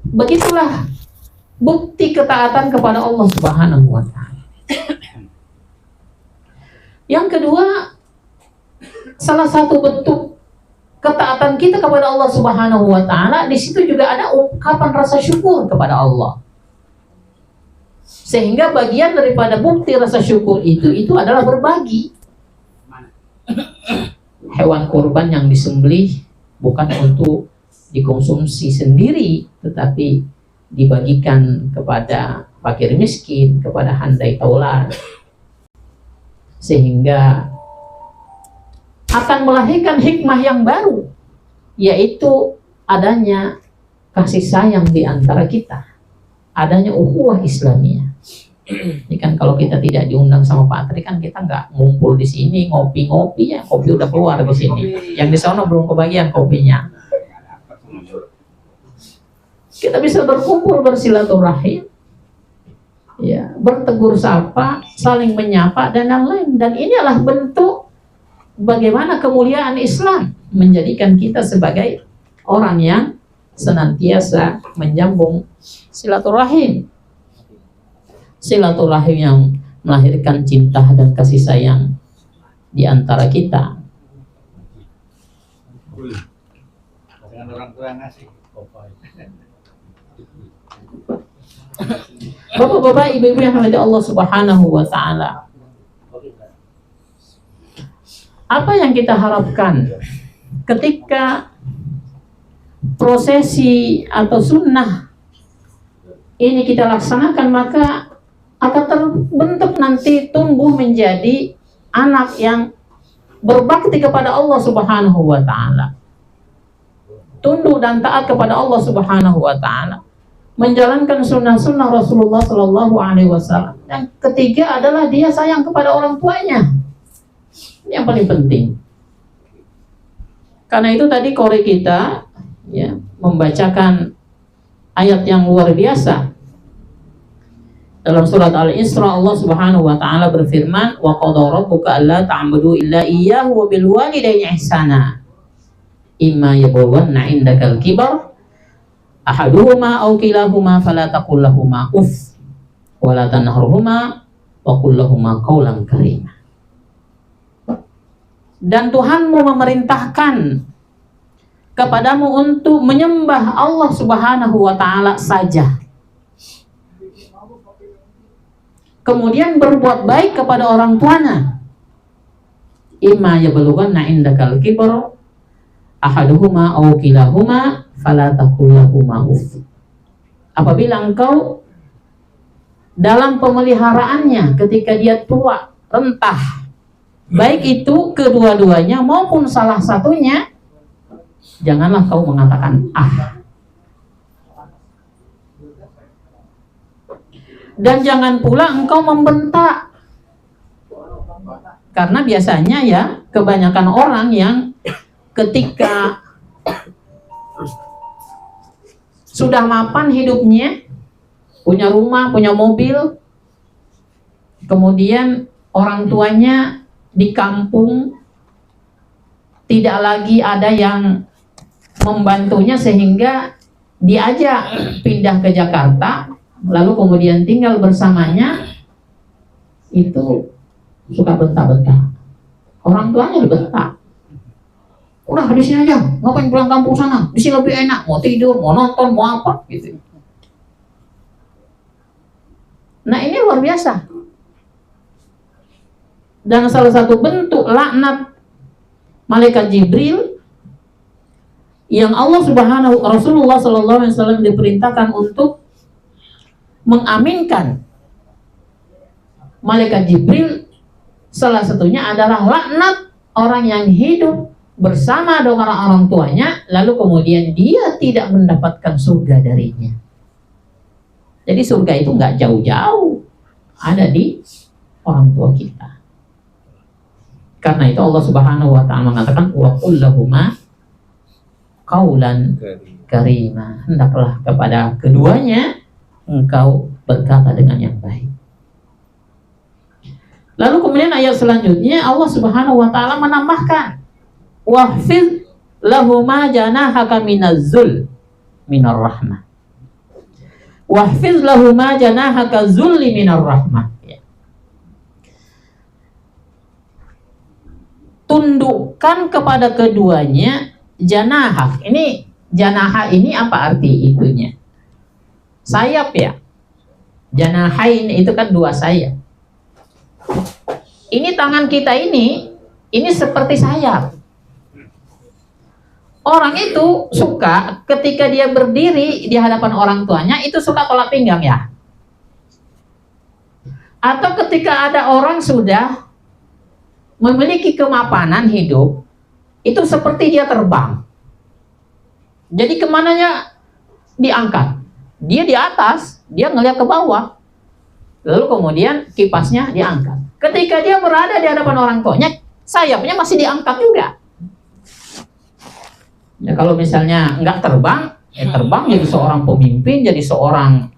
Begitulah bukti ketaatan kepada Allah Subhanahu wa taala. Yang kedua, salah satu bentuk ketaatan kita kepada Allah Subhanahu wa taala, di situ juga ada ungkapan rasa syukur kepada Allah. Sehingga bagian daripada bukti rasa syukur itu adalah berbagi. Hewan kurban yang disembelih bukan untuk dikonsumsi sendiri, tetapi dibagikan kepada fakir miskin, kepada handai taulan, sehingga akan melahirkan hikmah yang baru, yaitu adanya kasih sayang di antara kita, adanya ukhuwah Islamiyah. Ini kan kalau kita tidak diundang sama Pak Tri, kan kita nggak ngumpul di sini ngopi-ngopi, ya kopi udah keluar di sini, yang di sana belum kebagian kopinya. Kita bisa berkumpul, bersilaturahim, ya, bertegur sapa, saling menyapa dan yang lain. Dan ini adalah bentuk bagaimana kemuliaan Islam menjadikan kita sebagai orang yang senantiasa menyambung silaturahim. Silaturahim yang melahirkan cinta dan kasih sayang di antara kita. Dengan orang tua yang ngasih. Bapak-bapak, ibu-ibu yang dirahmati Allah Subhanahu wa taala, apa yang kita harapkan ketika prosesi atau sunnah ini kita laksanakan, maka akan terbentuk nanti tumbuh menjadi anak yang berbakti kepada Allah Subhanahu wa taala, tunduk dan taat kepada Allah Subhanahu wa taala, menjalankan sunnah-sunnah Rasulullah Sallallahu Alaihi Wasallam. Yang ketiga adalah dia sayang kepada orang tuanya. Ini yang paling penting. Karena itu tadi kori kita, ya, membacakan ayat yang luar biasa. Dalam surat Al-Isra, Allah Subhanahu wa taala berfirman, "Wa qadara rabbuka alla ta'budu illa iyyahu wa bil walidayni ihsana. Imma yablughanna 'indakal kibar ahaduhuma aw kilahuma fala taqul lahumā uff wa la tanharhumā wa qul lahumā qawlan karīmā." Dan Tuhanmu memerintahkan kepadamu untuk menyembah Allah Subhanahu wa taala saja. Kemudian berbuat baik kepada orang tuanya. Imma yablughanna 'indakal kibar ahaduhuma aw kilahuma fala taqul lahumā uff. Apabila engkau dalam pemeliharaannya ketika dia tua, rentah, baik itu kedua-duanya maupun salah satunya, janganlah kau mengatakan ah. Dan jangan pula engkau membentak. Karena biasanya ya, kebanyakan orang yang ketika sudah mapan hidupnya, punya rumah, punya mobil, kemudian orang tuanya di kampung tidak lagi ada yang membantunya sehingga diajak pindah ke Jakarta, lalu kemudian tinggal bersamanya, itu suka bentak-bentak. Orang tuanya dibentak. Udah di sini aja, ngapain pulang kampung sana? Di sini lebih enak, mau tidur, mau nonton, mau apa gitu. Nah, ini luar biasa. Dan salah satu bentuk laknat malaikat Jibril yang Rasulullah SAW diperintahkan untuk mengaminkan malaikat Jibril, salah satunya adalah laknat orang yang hidup bersama dengan orang tuanya, lalu kemudian dia tidak mendapatkan surga darinya. Jadi surga itu nggak jauh-jauh, ada di orang tua kita. Karena itu Allah Subhanahu wa Ta'ala mengatakan wa qul lahuma qaulan karima. Hendaklah kepada keduanya engkau berkata dengan yang baik. Lalu kemudian ayat selanjutnya Allah Subhanahu wa Ta'ala menambahkan wahfiz lahuma janahaka minazzul minar rahmah. Wahfiz lahuma janahaka zulli minar rahmah. Tundukkan kepada keduanya janahak. Ini janaha ini apa arti itunya? Sayap ya. Janahain itu kan dua sayap. Ini tangan kita ini seperti sayap. Orang itu suka ketika dia berdiri di hadapan orang tuanya itu suka tolak pinggang ya. Atau ketika ada orang sudah memiliki kemapanan hidup, itu seperti dia terbang. Jadi kemananya diangkat. Dia di atas, dia ngelihat ke bawah. Lalu kemudian kipasnya diangkat. Ketika dia berada di hadapan orang tuanya, sayapnya masih diangkat juga. Ya, kalau misalnya nggak terbang, terbang jadi seorang pemimpin, jadi seorang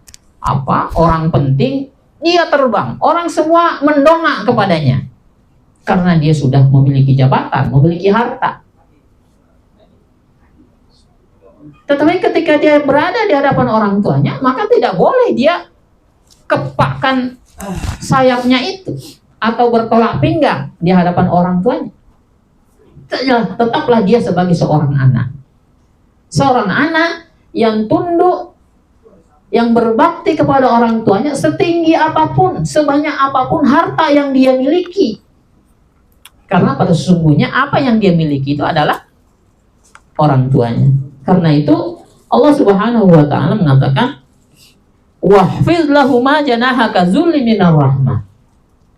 orang penting, dia terbang. Orang semua mendongak kepadanya. Karena dia sudah memiliki jabatan, memiliki harta. Tetapi ketika dia berada di hadapan orang tuanya, maka tidak boleh dia kepakkan sayapnya itu atau bertolak pinggang di hadapan orang tuanya. Tetaplah dia sebagai seorang anak. Seorang anak yang tunduk, yang berbakti kepada orang tuanya setinggi apapun, sebanyak apapun harta yang dia miliki. Karena pada sesungguhnya apa yang dia miliki itu adalah orang tuanya. Karena itu Allah Subhanahu wa Ta'ala mengatakan wahfiz lahuma janahaka zulli minar rahmah.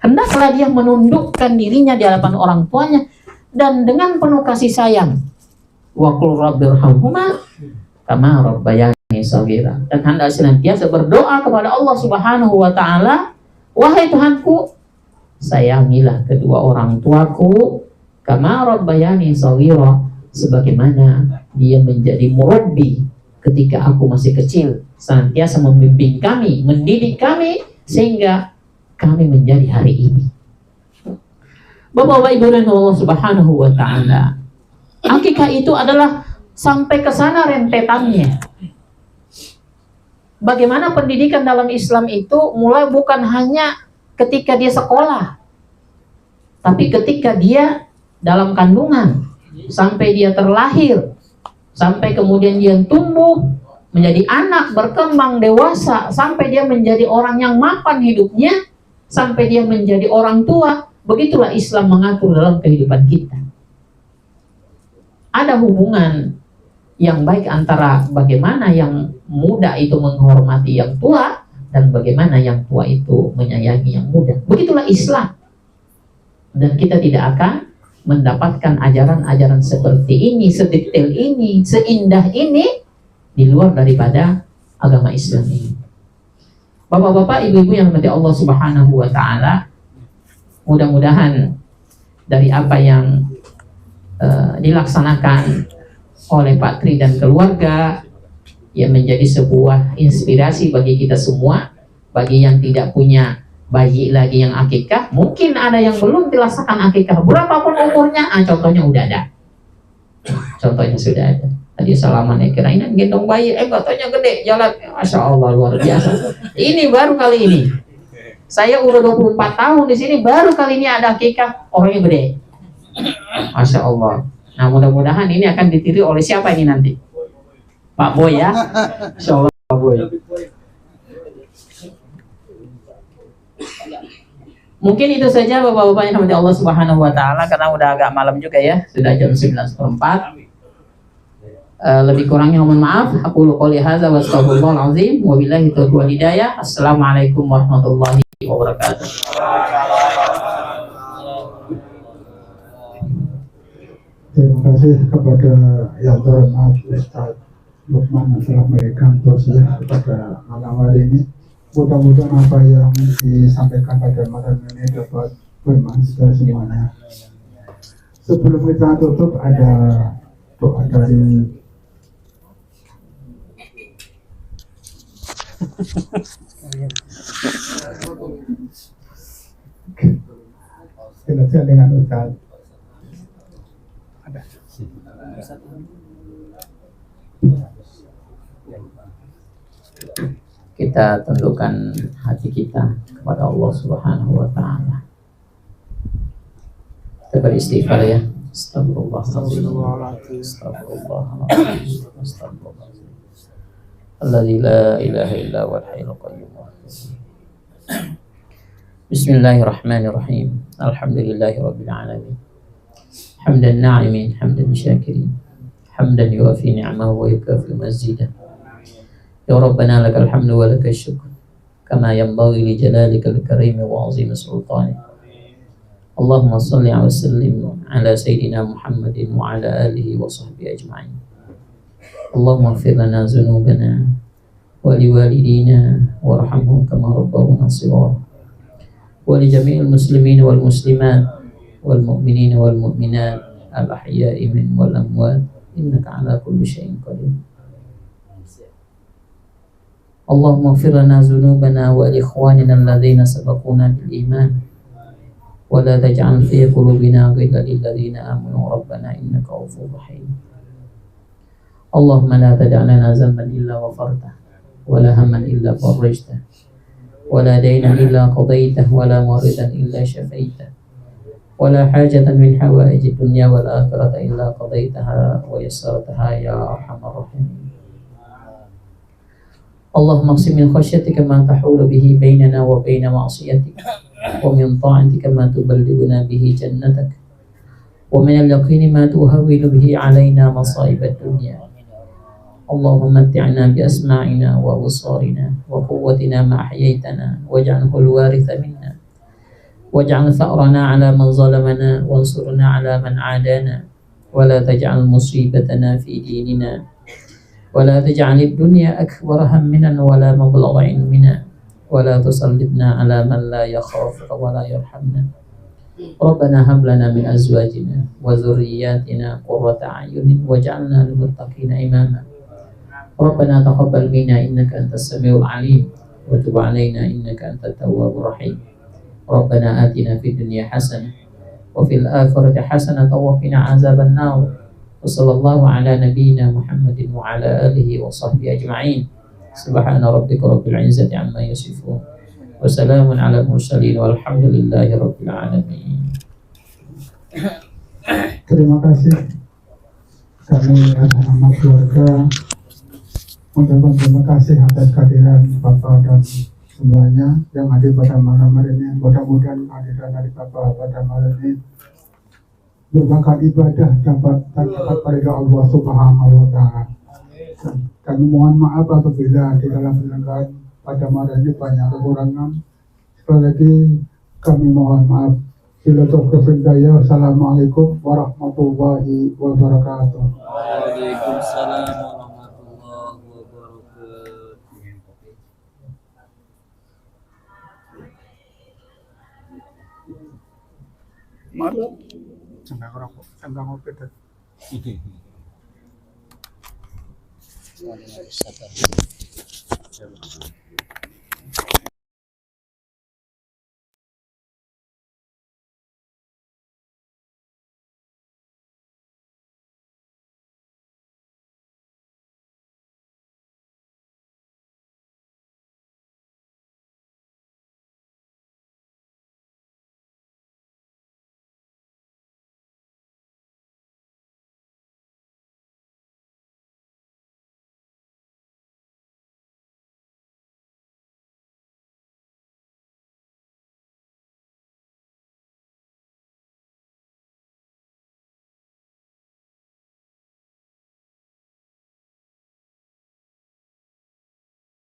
Hendaklah dia menundukkan dirinya di hadapan orang tuanya dan dengan penuh kasih sayang. Wa qul rabbirhamhuma kama rabbayani shaghira. Dan hendak senantiasa berdoa kepada Allah Subhanahu wa Ta'ala, wahai Tuhanku, sayangilah kedua orang tuaku kama rabbayani shaghira, sebagaimana dia menjadi murabbi ketika aku masih kecil, senantiasa membimbing kami, mendidik kami sehingga kami menjadi hari ini. Bapak-bapak Ibu dan Allah Subhanahu wa Ta'ala, akikah itu adalah sampai ke sana rentetannya. Bagaimana pendidikan dalam Islam itu mulai bukan hanya ketika dia sekolah, tapi ketika dia dalam kandungan, sampai dia terlahir, sampai kemudian dia tumbuh menjadi anak, berkembang dewasa, sampai dia menjadi orang yang mapan hidupnya, sampai dia menjadi orang tua. Begitulah Islam mengatur dalam kehidupan kita. Ada hubungan yang baik antara bagaimana yang muda itu menghormati yang tua dan bagaimana yang tua itu menyayangi yang muda. Begitulah Islam. Dan kita tidak akan mendapatkan ajaran-ajaran seperti ini, sedetail ini, seindah ini di luar daripada agama Islam ini. Bapak-bapak, ibu-ibu yang dirahmati Allah Subhanahu wa taala, mudah-mudahan dari apa yang dilaksanakan oleh Pak Tri dan keluarga yang menjadi sebuah inspirasi bagi kita semua. Bagi yang tidak punya bayi lagi yang akikah, mungkin ada yang belum dilaksanakan akikah, berapapun umurnya, contohnya udah ada, contohnya sudah ada. Tadi salaman kirain gendong bayi, katanya gede, jalan, masya Allah luar biasa. Ini baru kali ini, saya udah 24 tahun di sini, baru kali ini ada akikah, orangnya gede, masya Allah. Nah mudah-mudahan ini akan ditiru oleh siapa ini nanti? Pak Boy ya, masya Allah Pak Boy. Mungkin itu saja bapak-bapak yang dirahmati Allah Subhanahu wa taala, karena udah agak malam juga ya, sudah jam 19.04. Lebih kurangnya mohon maaf. Aku qouli hadza wa astaghfirullahal azim wa billahi taufiq wal hidayah. Assalamualaikum warahmatullahi wabarakatuh. Terima kasih kepada yang terhormat Ustaz Lukman yang telah memberikan tausiah pada malam hari ini. Mudah-mudahan apa yang disampaikan pada malam ini dapat bermanfaat semuanya. Sebelum kita tutup, ada doa dari kita dengan Ustaz. Ada. Kita tundukkan hati kita kepada Allah Subhanahu wa taala. Kita beristighfar ya. Astagfirullahaladzim. Astagfirullahaladzim. Astagfirullahaladzim. Alladzi la ilaha illa huwal hayyul qayyum. Bismillahirrahmanirrahim. Alhamdulillahirabbil alamin. Hamdan na'imin, hamdan syakirin. Hamdan yuwafi ni'amahu wa yukafi mazidah. Ya Rabbana lakal hamdu wa lakal syukr kama yanbaghi li jalalikal karim wa azim sultanik. Allahumma salli wa sallim ala sayyidina Muhammadin wa ala alihi wa sahbihi ajma'in. Allahumma ighfir lana dhunubana wa liwalidina warhamhum kama rabbawna shighara wa li jami'il muslimin wal muslimat wal mu'minin wal mu'minat al ahya'i min wal amwat innaka ala kulli syai'in qadir. Allahumma ighfir lana dhunubana wa li ikhwanina alladhina sabaquna bil iman wa la taj'al fi qulubina ghillan lil ladzina amanu rabbana innaka ghafurur rahim. Allahumma la tada' lana dhanban illa ghafartah wa la hamman illa farajtah wa la daynan illa qadaytah wa la maridan illa shafaitah wa la hajatan min hawaijid dunya wal akhirati illa qadaytaha wa yassartaha ya arhamar rahimin. Allahumma qsim min khasyatika ma tahulu bihi bainana wa baina ma'siyatik wa min ta'atika ma tuballighuna bihi jannatak wa min al-yaqini ma tuhawwilu bihi alaina masa'ib ad-dunya. Allahumma matti'na bi asma'ina wa absarina wa quwwatina ma ahyaytana waj'alhu al-waritha minna waj'al tha'rana 'ala man zalamana wansurna 'ala man 'adana wa la taj'al musibatana fi dinina ولا تجعل الدنيا أكبر همنا ولا مبلغ علمنا ولا تسلطنا على من لا يخافك ولا يرحمنا. ربنا هب لنا من أزواجنا وذرياتنا قرة أعين واجعلنا للمتقين إماما. ربنا تقبل منا إنك أنت السميع العليم وتب علينا إنك أنت التواب الرحيم. ربنا آتنا في الدنيا حسنة وفي الآخرة حسنة وقنا عذاب النار. Wassallallahu ala nabiyyina Muhammadin wa ala alihi wa sahbihi ajma'in. Subhana rabbika rabbil izzati amma yasifun wa salamun ala mursalin walhamdulillahi rabbil alamin. Terima kasih. Kami atas nama keluarga mengucapkan terima kasih atas kehadiran Bapak dan semuanya yang hadir pada malam hari ini. Mudah-mudahan kehadiran dari Bapak pada malam ini merupakan ibadah dapat pada Allah Subhanahu wa taala. Kami mohon maaf apabila di dalam penyelenggaraan pada malam ini banyak kekurangan. Sekali lagi kami mohon maaf. Bila taufiq hidayah. Wassalamualaikum warahmatullahi wabarakatuh. Waalaikumsalam warahmatullahi wabarakatuh. Malam. Sanggang rokok, sanggang ngopi deh. Sabar.